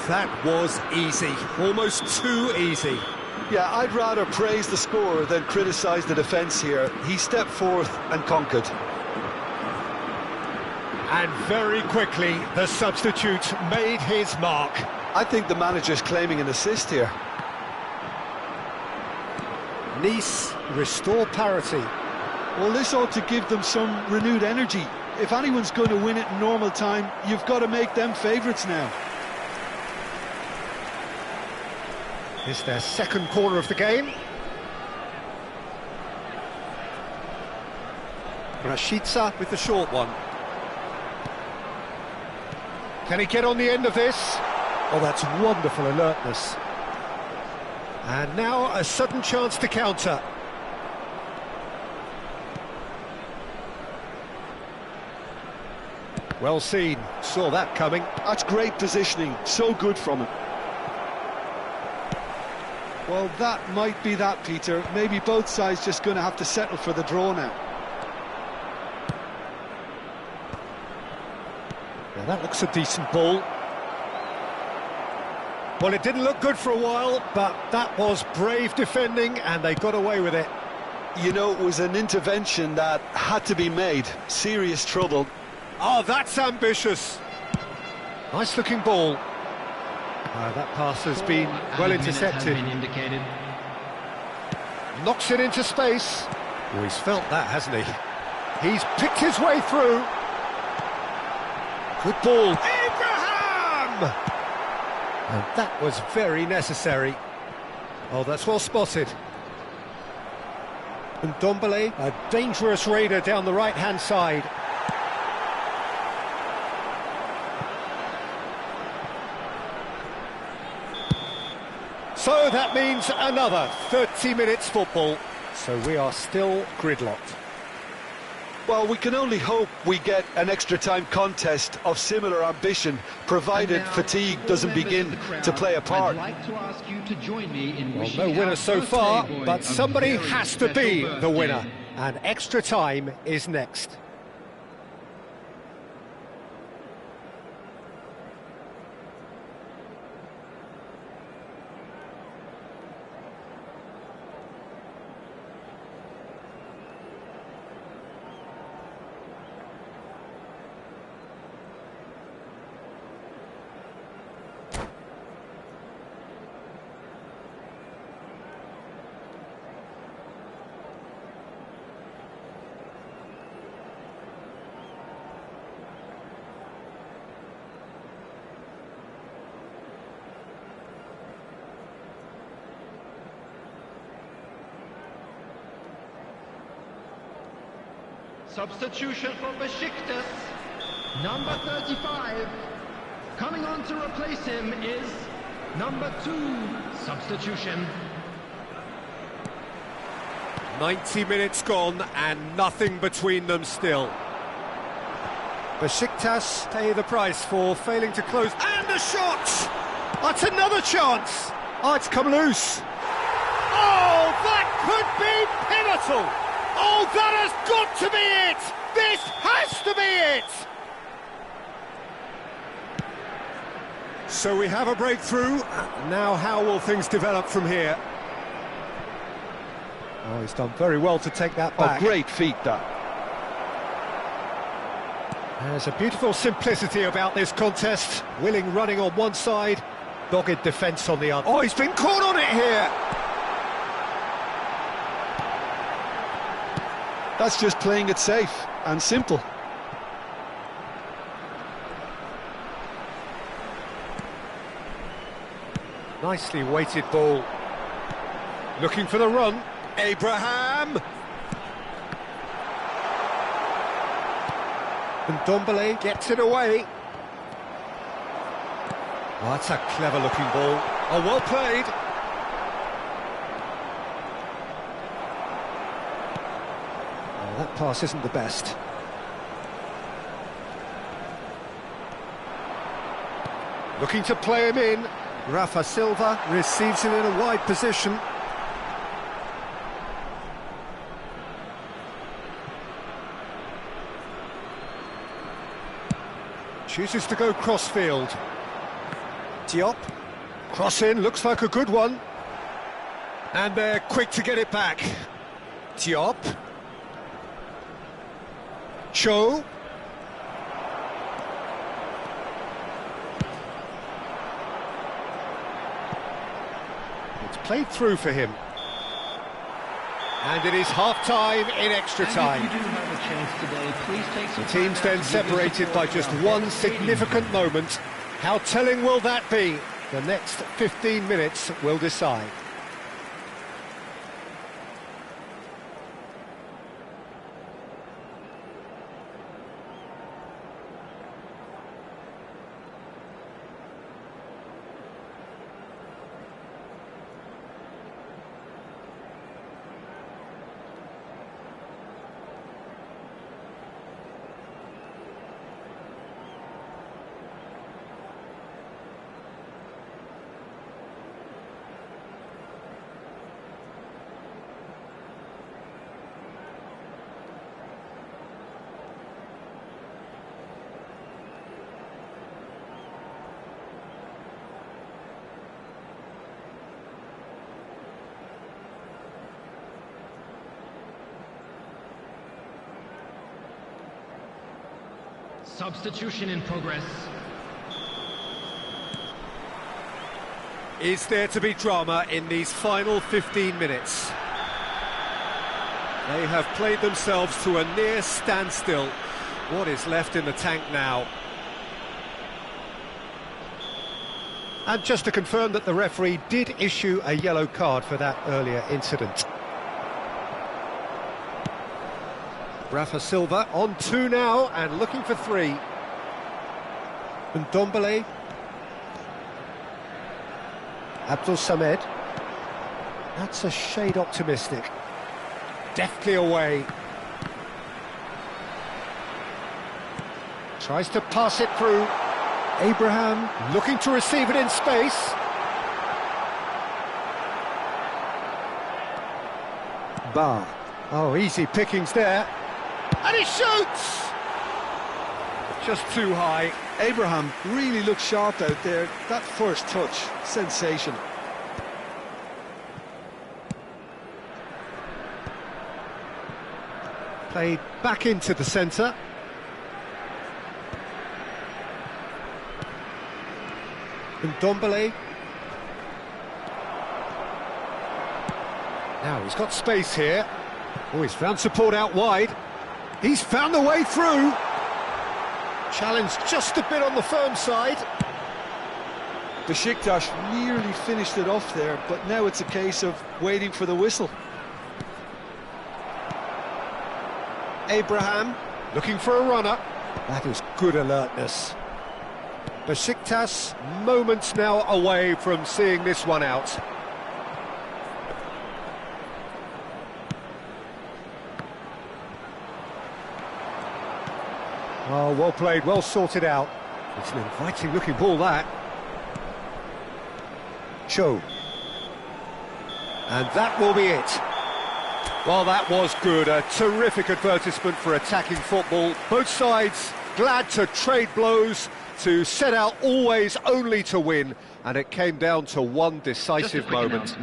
[SPEAKER 1] That was easy, almost too easy.
[SPEAKER 3] Yeah, I'd rather praise the scorer than criticise the defence here. He stepped forth and conquered.
[SPEAKER 1] And very quickly, the substitute made his mark.
[SPEAKER 3] I think the manager's claiming an assist here.
[SPEAKER 2] Nice restore parity.
[SPEAKER 3] Well, this ought to give them some renewed energy. If anyone's going to win it in normal time, you've got to make them favourites now.
[SPEAKER 1] It's their second corner of the game. Rashica with the short one. Can he get on the end of this?
[SPEAKER 2] Oh, that's wonderful alertness.
[SPEAKER 1] And now a sudden chance to counter. Well seen, saw that coming.
[SPEAKER 3] That's great positioning, so good from him. Well, that might be that, Peter. Maybe both sides just going to have to settle for the draw now.
[SPEAKER 1] Now that looks a decent ball. Well, it didn't look good for a while, but that was brave defending and they got away with it.
[SPEAKER 3] You know, it was an intervention that had to be made. Serious trouble.
[SPEAKER 1] Oh, that's ambitious. Nice looking ball. That pass has been well intercepted. Knocks it into space. Oh, he's felt that, hasn't he? He's picked his way through. Good ball. Abraham! And that was very necessary. Oh, that's well spotted. And Ndombele, a dangerous raider down the right-hand side. So that means another 30 minutes football. So we are still gridlocked.
[SPEAKER 3] Well, we can only hope we get an extra-time contest of similar ambition, provided fatigue doesn't begin to play a part.
[SPEAKER 4] I'd like to ask you to join me in
[SPEAKER 1] Well,
[SPEAKER 4] wishing
[SPEAKER 1] no winner
[SPEAKER 4] our
[SPEAKER 1] so
[SPEAKER 4] birthday
[SPEAKER 1] far,
[SPEAKER 4] boy
[SPEAKER 1] but
[SPEAKER 4] a
[SPEAKER 1] somebody
[SPEAKER 4] very
[SPEAKER 1] has to be
[SPEAKER 4] special
[SPEAKER 1] the winner.
[SPEAKER 4] birthday.
[SPEAKER 1] And extra time is next.
[SPEAKER 4] Substitution for Besiktas, number 35. Coming on to replace him is number 2. Substitution.
[SPEAKER 1] 90 minutes gone and nothing between them still. Besiktas pay the price for failing to close. And the shot! That's another chance! Oh, it's come loose. Oh, that could be pivotal! Oh, that has got to be it! This has to be it! So we have a breakthrough. Now how will things develop from here? Oh, he's done very well to take that back.
[SPEAKER 3] Oh, great feat, that.
[SPEAKER 1] There's a beautiful simplicity about this contest. Willing running on one side, dogged defence on the other. Oh, he's been caught on it here!
[SPEAKER 3] That's just playing it safe and simple.
[SPEAKER 1] Nicely weighted ball. Looking for the run. Abraham! And Ndombele gets it away. Oh, that's a clever looking ball. Oh, well played. Oh, that pass isn't the best. Looking to play him in. Rafa Silva receives him in a wide position. Chooses to go crossfield. Diop. Cross in, looks like a good one. And they're quick to get it back. Diop. Cho. It's played through for him. And it is half-time in extra time. The teams then separated by just one significant moment. How telling will that be? The next 15 minutes will decide.
[SPEAKER 4] Substitution in progress.
[SPEAKER 1] Is there to be drama in these final 15 minutes? They have played themselves to a near standstill. What is left in the tank now? And just to confirm that the referee did issue a yellow card for that earlier incident. Rafa Silva on 2 now and looking for 3. Ndombele. Abdul Samed. That's a shade optimistic. Deftly away. Tries to pass it through. Abraham looking to receive it in space. Bar. Oh, easy pickings there. And he shoots! Just too high.
[SPEAKER 3] Abraham really looked sharp out there. That first touch, sensation.
[SPEAKER 1] Played back into the centre. Ndombele. Now he's got space here. Oh, he's found support out wide. He's found the way through. Challenge just a bit on the firm side.
[SPEAKER 3] Besiktas nearly finished it off there, but now it's a case of waiting for the whistle.
[SPEAKER 1] Abraham looking for a runner. That is good alertness. Besiktas moments now away from seeing this one out. Oh, well played, well sorted out. It's an inviting looking ball, that. Cho. And that will be it. Well, that was good. A terrific advertisement for attacking football. Both sides glad to trade blows, to set out always only to win. And it came down to one decisive moment.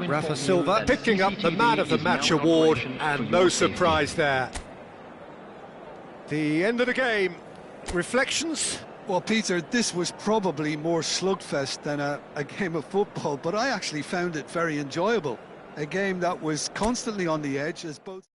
[SPEAKER 1] Rafa Silva picking up the Man of the Match award, and no surprise there. The end of the game. Reflections?
[SPEAKER 3] Well, Peter, this was probably more slugfest than a game of football, but I actually found it very enjoyable. A game that was constantly on the edge as both...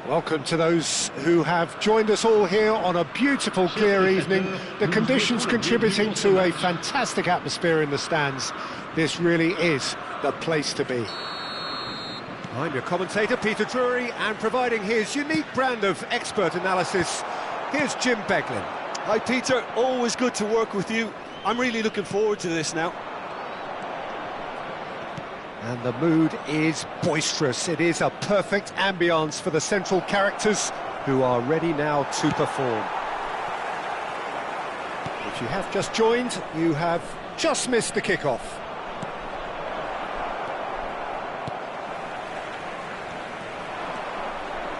[SPEAKER 2] Welcome to those who have joined us all here on a beautiful, clear evening. The conditions contributing to a fantastic atmosphere in the stands. This really is the place to be.
[SPEAKER 1] I'm your commentator, Peter Drury, and providing his unique brand of expert analysis, here's Jim Beglin.
[SPEAKER 3] Hi Peter, always good to work with you. I'm really looking forward to this now.
[SPEAKER 2] And the mood is boisterous. It is a perfect ambience for the central characters who are ready now to perform. If you have just joined, you have just missed the kickoff.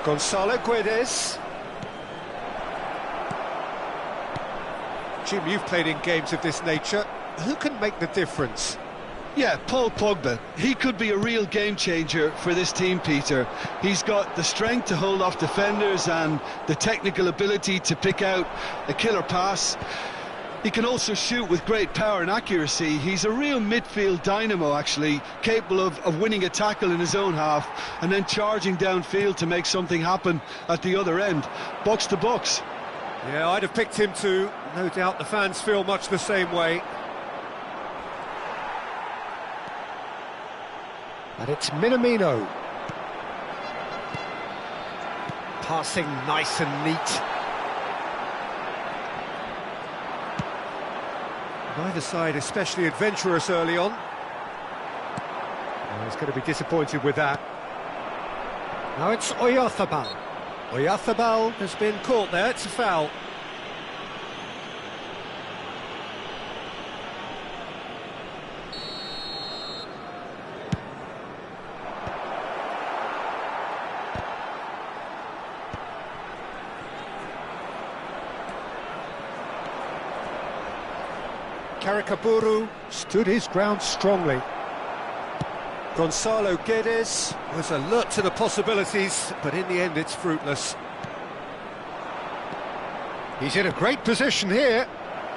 [SPEAKER 2] Gonzalo Guedes. Jim, you've played in games of this nature. Who can make the difference?
[SPEAKER 3] Yeah, Paul Pogba. He could be a real game changer for this team, Peter. He's got the strength to hold off defenders and the technical ability to pick out a killer pass. He can also shoot with great power and accuracy. He's a real midfield dynamo, actually, capable of winning a tackle in his own half and then charging downfield to make something happen at the other end. Box to box.
[SPEAKER 1] Yeah, I'd have picked him too. No doubt the fans feel much the same way.
[SPEAKER 2] And it's Minamino. Passing nice and neat.
[SPEAKER 1] Neither side especially adventurous early on.
[SPEAKER 2] Well, he's going to be disappointed with that. Now it's Oyarzabal.
[SPEAKER 1] Oyarzabal has been caught there, it's a foul.
[SPEAKER 2] Karakaburu stood his ground strongly.
[SPEAKER 1] Gonzalo Guedes was alert to the possibilities, but in the end it's fruitless.
[SPEAKER 2] He's in a great position here.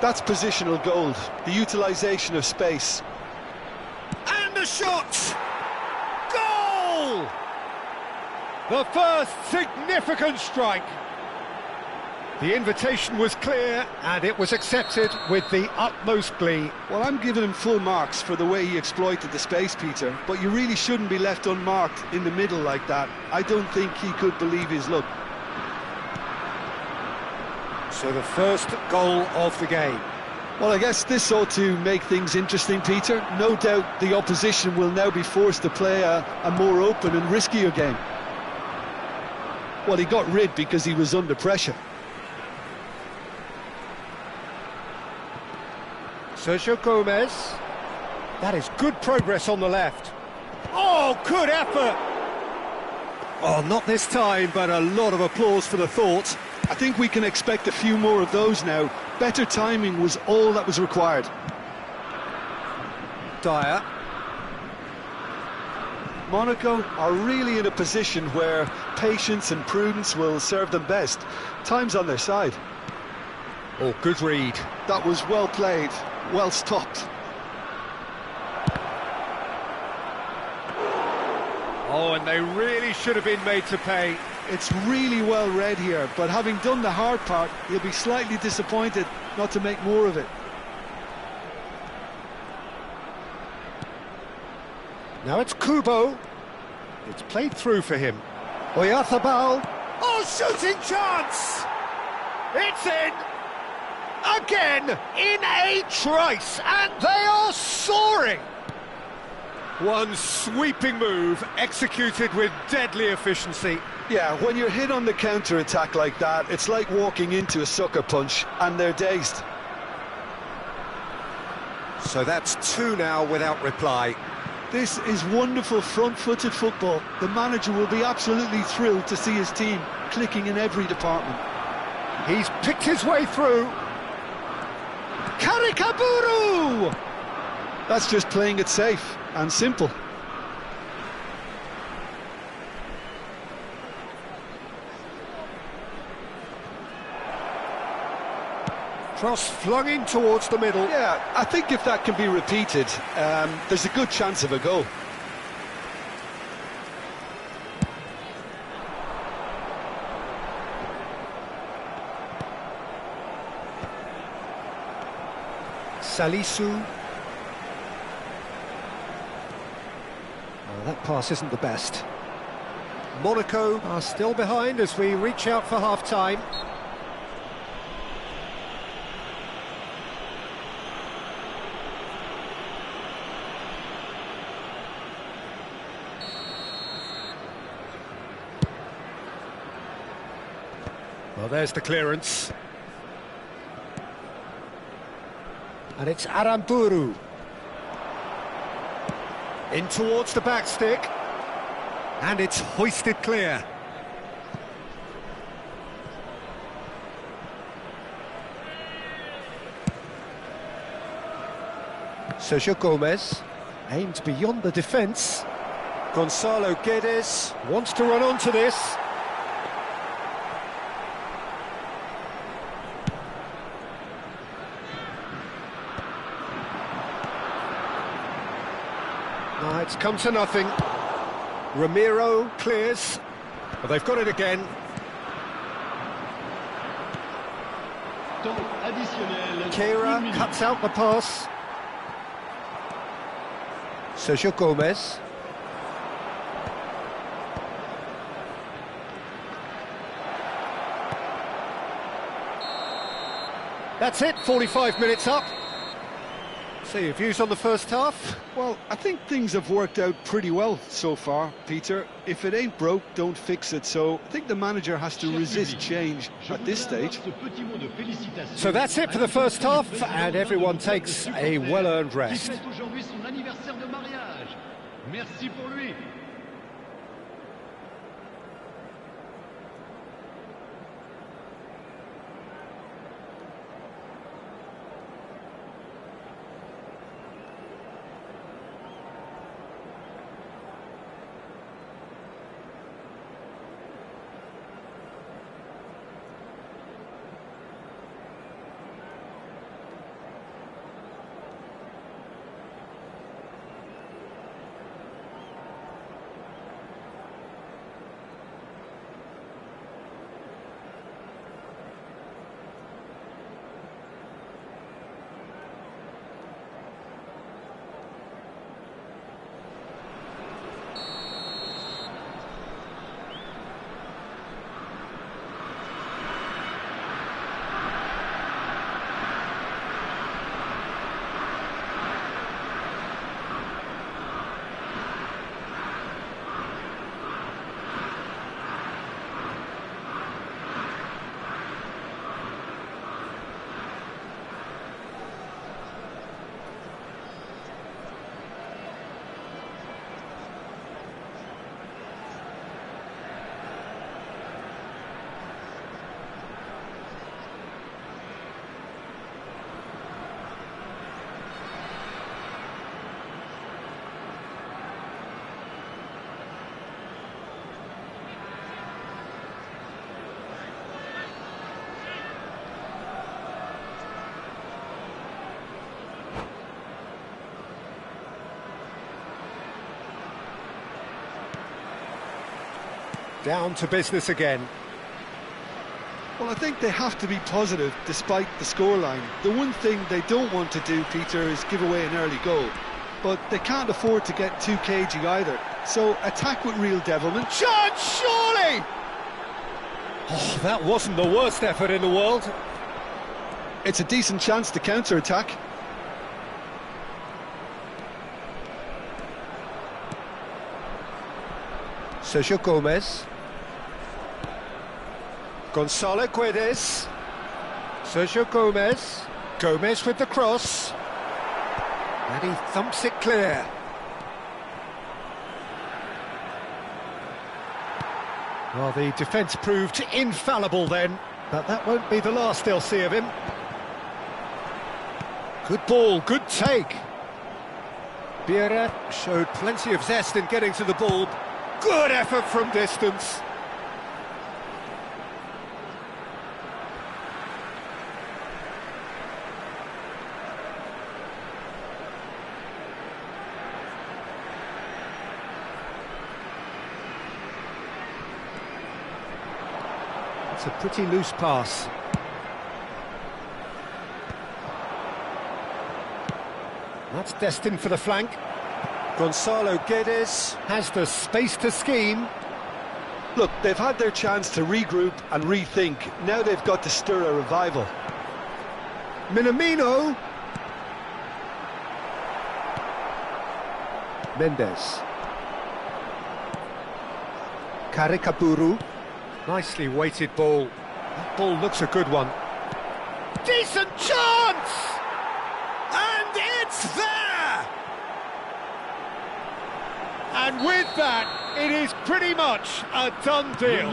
[SPEAKER 3] That's positional gold, the utilisation of space.
[SPEAKER 1] And a shot! Goal! The first significant strike. The invitation was clear, and it was accepted with the utmost glee.
[SPEAKER 3] Well, I'm giving him full marks for the way he exploited the space, Peter, but you really shouldn't be left unmarked in the middle like that. I don't think he could believe his luck.
[SPEAKER 1] So the first goal of the game.
[SPEAKER 3] Well, I guess this ought to make things interesting, Peter. No doubt the opposition will now be forced to play a more open and riskier game. Well, he got rid because he was under pressure.
[SPEAKER 1] Sergio Gomez. That is good progress on the left. Oh, good effort! Oh, not this time, but a lot of applause for the thought.
[SPEAKER 3] I think we can expect a few more of those now. Better timing was all that was required.
[SPEAKER 1] Dyer.
[SPEAKER 3] Monaco are really in a position where patience and prudence will serve them best. Time's on their side.
[SPEAKER 1] Oh, good read.
[SPEAKER 3] That was well played, well stopped.
[SPEAKER 1] Oh, and they really should have been made to pay.
[SPEAKER 3] It's really well read here, but having done the hard part, he'll be slightly disappointed not to make more of it.
[SPEAKER 1] Now it's Kubo. It's played through for him. Oyarzabal. Oh, shooting chance! It's in! Again, in a trice, and they are soaring! One sweeping move, executed with deadly efficiency.
[SPEAKER 3] Yeah, when you're hit on the counter-attack like that, it's like walking into a sucker punch, and they're dazed.
[SPEAKER 1] So that's two now without reply.
[SPEAKER 3] This is wonderful front-footed football. The manager will be absolutely thrilled to see his team clicking in every department.
[SPEAKER 1] He's picked his way through. Karikaburu!
[SPEAKER 3] That's just playing it safe and simple.
[SPEAKER 1] Cross flung in towards the middle.
[SPEAKER 3] Yeah, I think if that can be repeated, there's a good chance of a goal.
[SPEAKER 1] Salisu. Oh, that pass isn't the best. Monaco are still behind as we reach out for half-time. Well, there's the clearance. And it's Aramburu. In towards the back stick. And it's hoisted clear. Sergio Gomez aimed beyond the defence. Gonzalo Guedes wants to run onto this. It's come to nothing. Ramiro clears. Well, they've got it again. Kehrer cuts out the pass. Sergio Gomez. That's it, 45 minutes up. So your views on the first half?
[SPEAKER 3] Well, I think things have worked out pretty well so far, Peter. If it ain't broke, don't fix it. So I think the manager has to resist change at this stage.
[SPEAKER 1] So that's it for the first half, and everyone takes a well-earned rest. Down to business again.
[SPEAKER 3] Well, I think they have to be positive despite the scoreline. The one thing they don't want to do, Peter, is give away an early goal. But they can't afford to get too cagey either. So attack with real devilment.
[SPEAKER 1] Chance, surely! Oh, that wasn't the worst effort in the world.
[SPEAKER 3] It's a decent chance to counter-attack.
[SPEAKER 1] Sergio Gomez. Gonzalo Guedes. Sergio Gomez. Gomez with the cross. And he thumps it clear. Well, the defence proved infallible then, but that won't be the last they'll see of him. Good ball, good take. Vieira showed plenty of zest in getting to the ball. Good effort from distance. It's a pretty loose pass. That's destined for the flank. Gonzalo Guedes has the space to scheme.
[SPEAKER 3] Look, they've had their chance to regroup and rethink. Now they've got to stir a revival.
[SPEAKER 1] Minamino. Mendes. Karikaburu. Nicely weighted ball. That ball looks a good one. Decent chance! And it's there! And with that, it is pretty much a done deal.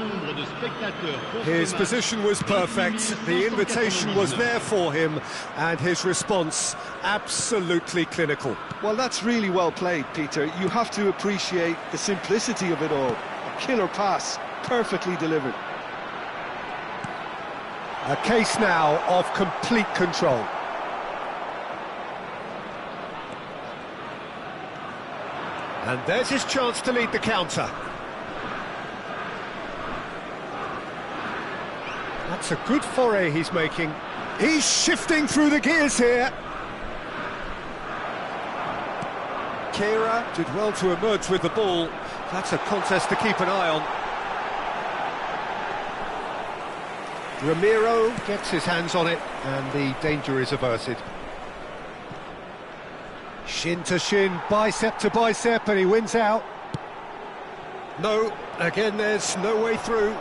[SPEAKER 1] His position was perfect, the invitation was there for him, and his response absolutely clinical.
[SPEAKER 3] Well, that's really well played, Peter. You have to appreciate the simplicity of it all. A killer pass, perfectly delivered.
[SPEAKER 1] A case now of complete control. And there's his chance to lead the counter. That's a good foray he's making. He's shifting through the gears here. Keira did well to emerge with the ball. That's a contest to keep an eye on. Ramiro gets his hands on it, and the danger is averted. Shin to shin, bicep to bicep, and he wins out. No, again there's no way through.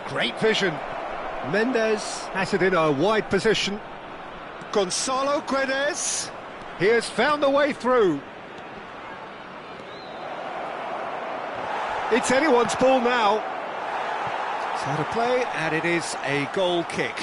[SPEAKER 1] Great vision. Mendes has it in a wide position. Gonzalo Guedes, he has found a way through. It's anyone's ball now. It's out of play, and it is a goal kick.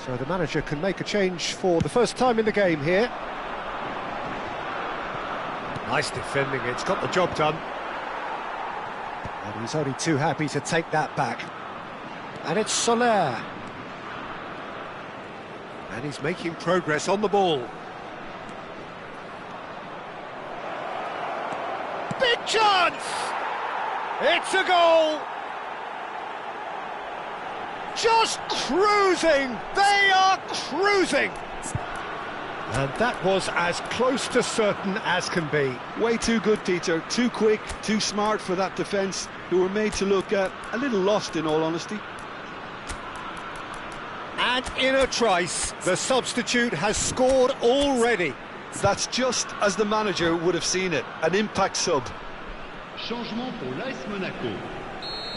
[SPEAKER 1] So the manager can make a change for the first time in the game here. Nice defending, it's got the job done. And he's only too happy to take that back. And it's Soler. And he's making progress on the ball. Big chance! It's a goal! Just cruising! They are cruising! And that was as close to certain as can be.
[SPEAKER 3] Way too good, Peter. Too quick, too smart for that defence, who were made to look a little lost, in all honesty.
[SPEAKER 1] And in a trice, the substitute has scored already.
[SPEAKER 3] That's just as the manager would have seen it, an impact sub.
[SPEAKER 4] Changement pour l'AS Monaco.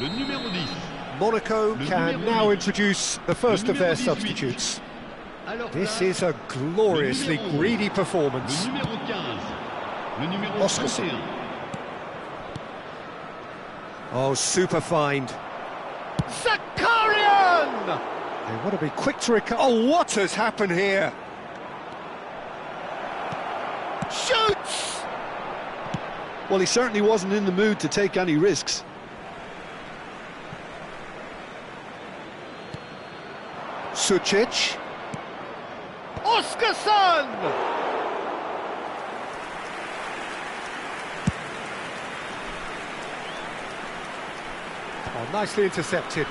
[SPEAKER 4] Le numéro 10.
[SPEAKER 1] Monaco can now introduce the first of their substitutes. This is a gloriously greedy performance. Oscarson. Oh, super find. Zakarian! They want to be quick to recover. Oh, what has happened here? Shoots!
[SPEAKER 3] Well, he certainly wasn't in the mood to take any risks.
[SPEAKER 1] Sucic. Oscarson! Oh, nicely intercepted.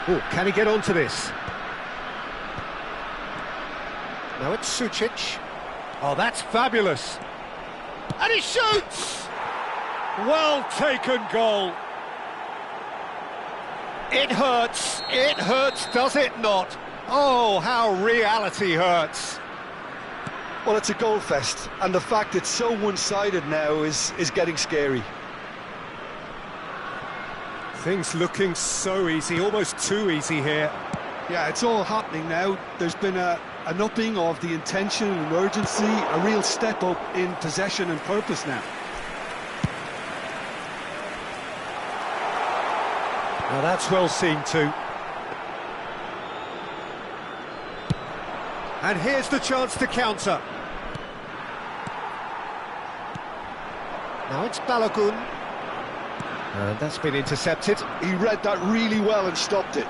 [SPEAKER 1] Oh, can he get onto this? Now it's Sucic. Oh, that's fabulous. And he shoots! Well taken goal. It hurts, does it not? Oh, how reality hurts.
[SPEAKER 3] Well, it's a goal fest, and the fact it's so one-sided now is getting scary.
[SPEAKER 1] Things looking so easy, almost too easy here.
[SPEAKER 3] Yeah, it's all happening now. There's been an upping of the intention and urgency, a real step up in possession and purpose now.
[SPEAKER 1] Now that's well seen too. And here's the chance to counter. Now it's Balogun. And that's been intercepted.
[SPEAKER 3] He read that really well and stopped it.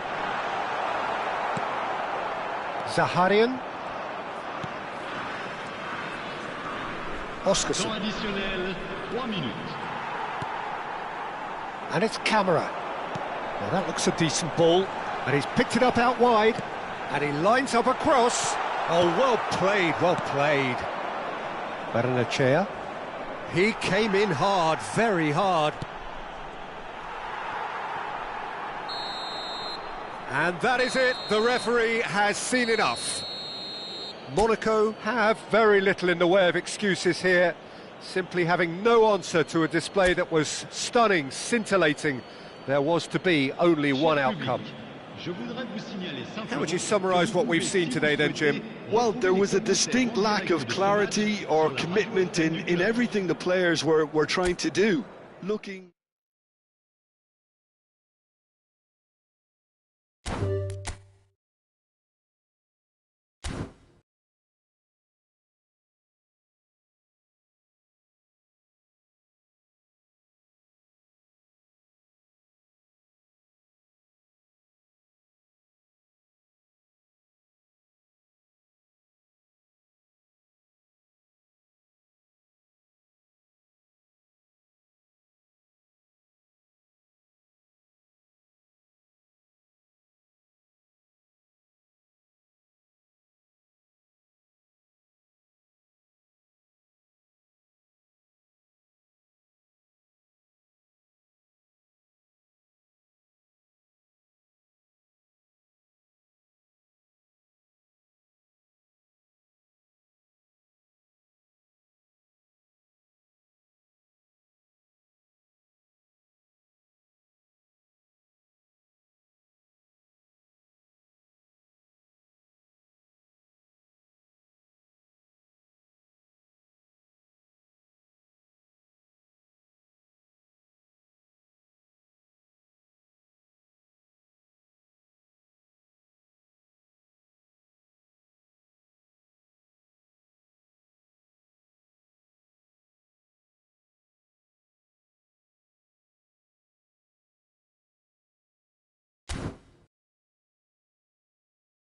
[SPEAKER 1] Zaharian.
[SPEAKER 4] Temps
[SPEAKER 1] Oscarson.
[SPEAKER 4] additionnel, 3 minutes.
[SPEAKER 1] And it's Camara. Now that looks a decent ball. And he's picked it up out wide. And he lines up a cross. Oh, well played, well played. Barrenechea. He came in hard, very hard. And that is it. The referee has seen enough. Monaco have very little in the way of excuses here, simply having no answer to a display that was stunning, scintillating. There was to be only one outcome. How would you summarise what we've seen today then, Jim?
[SPEAKER 3] Well, there was a distinct lack of clarity or commitment in everything the players were trying to do. Looking...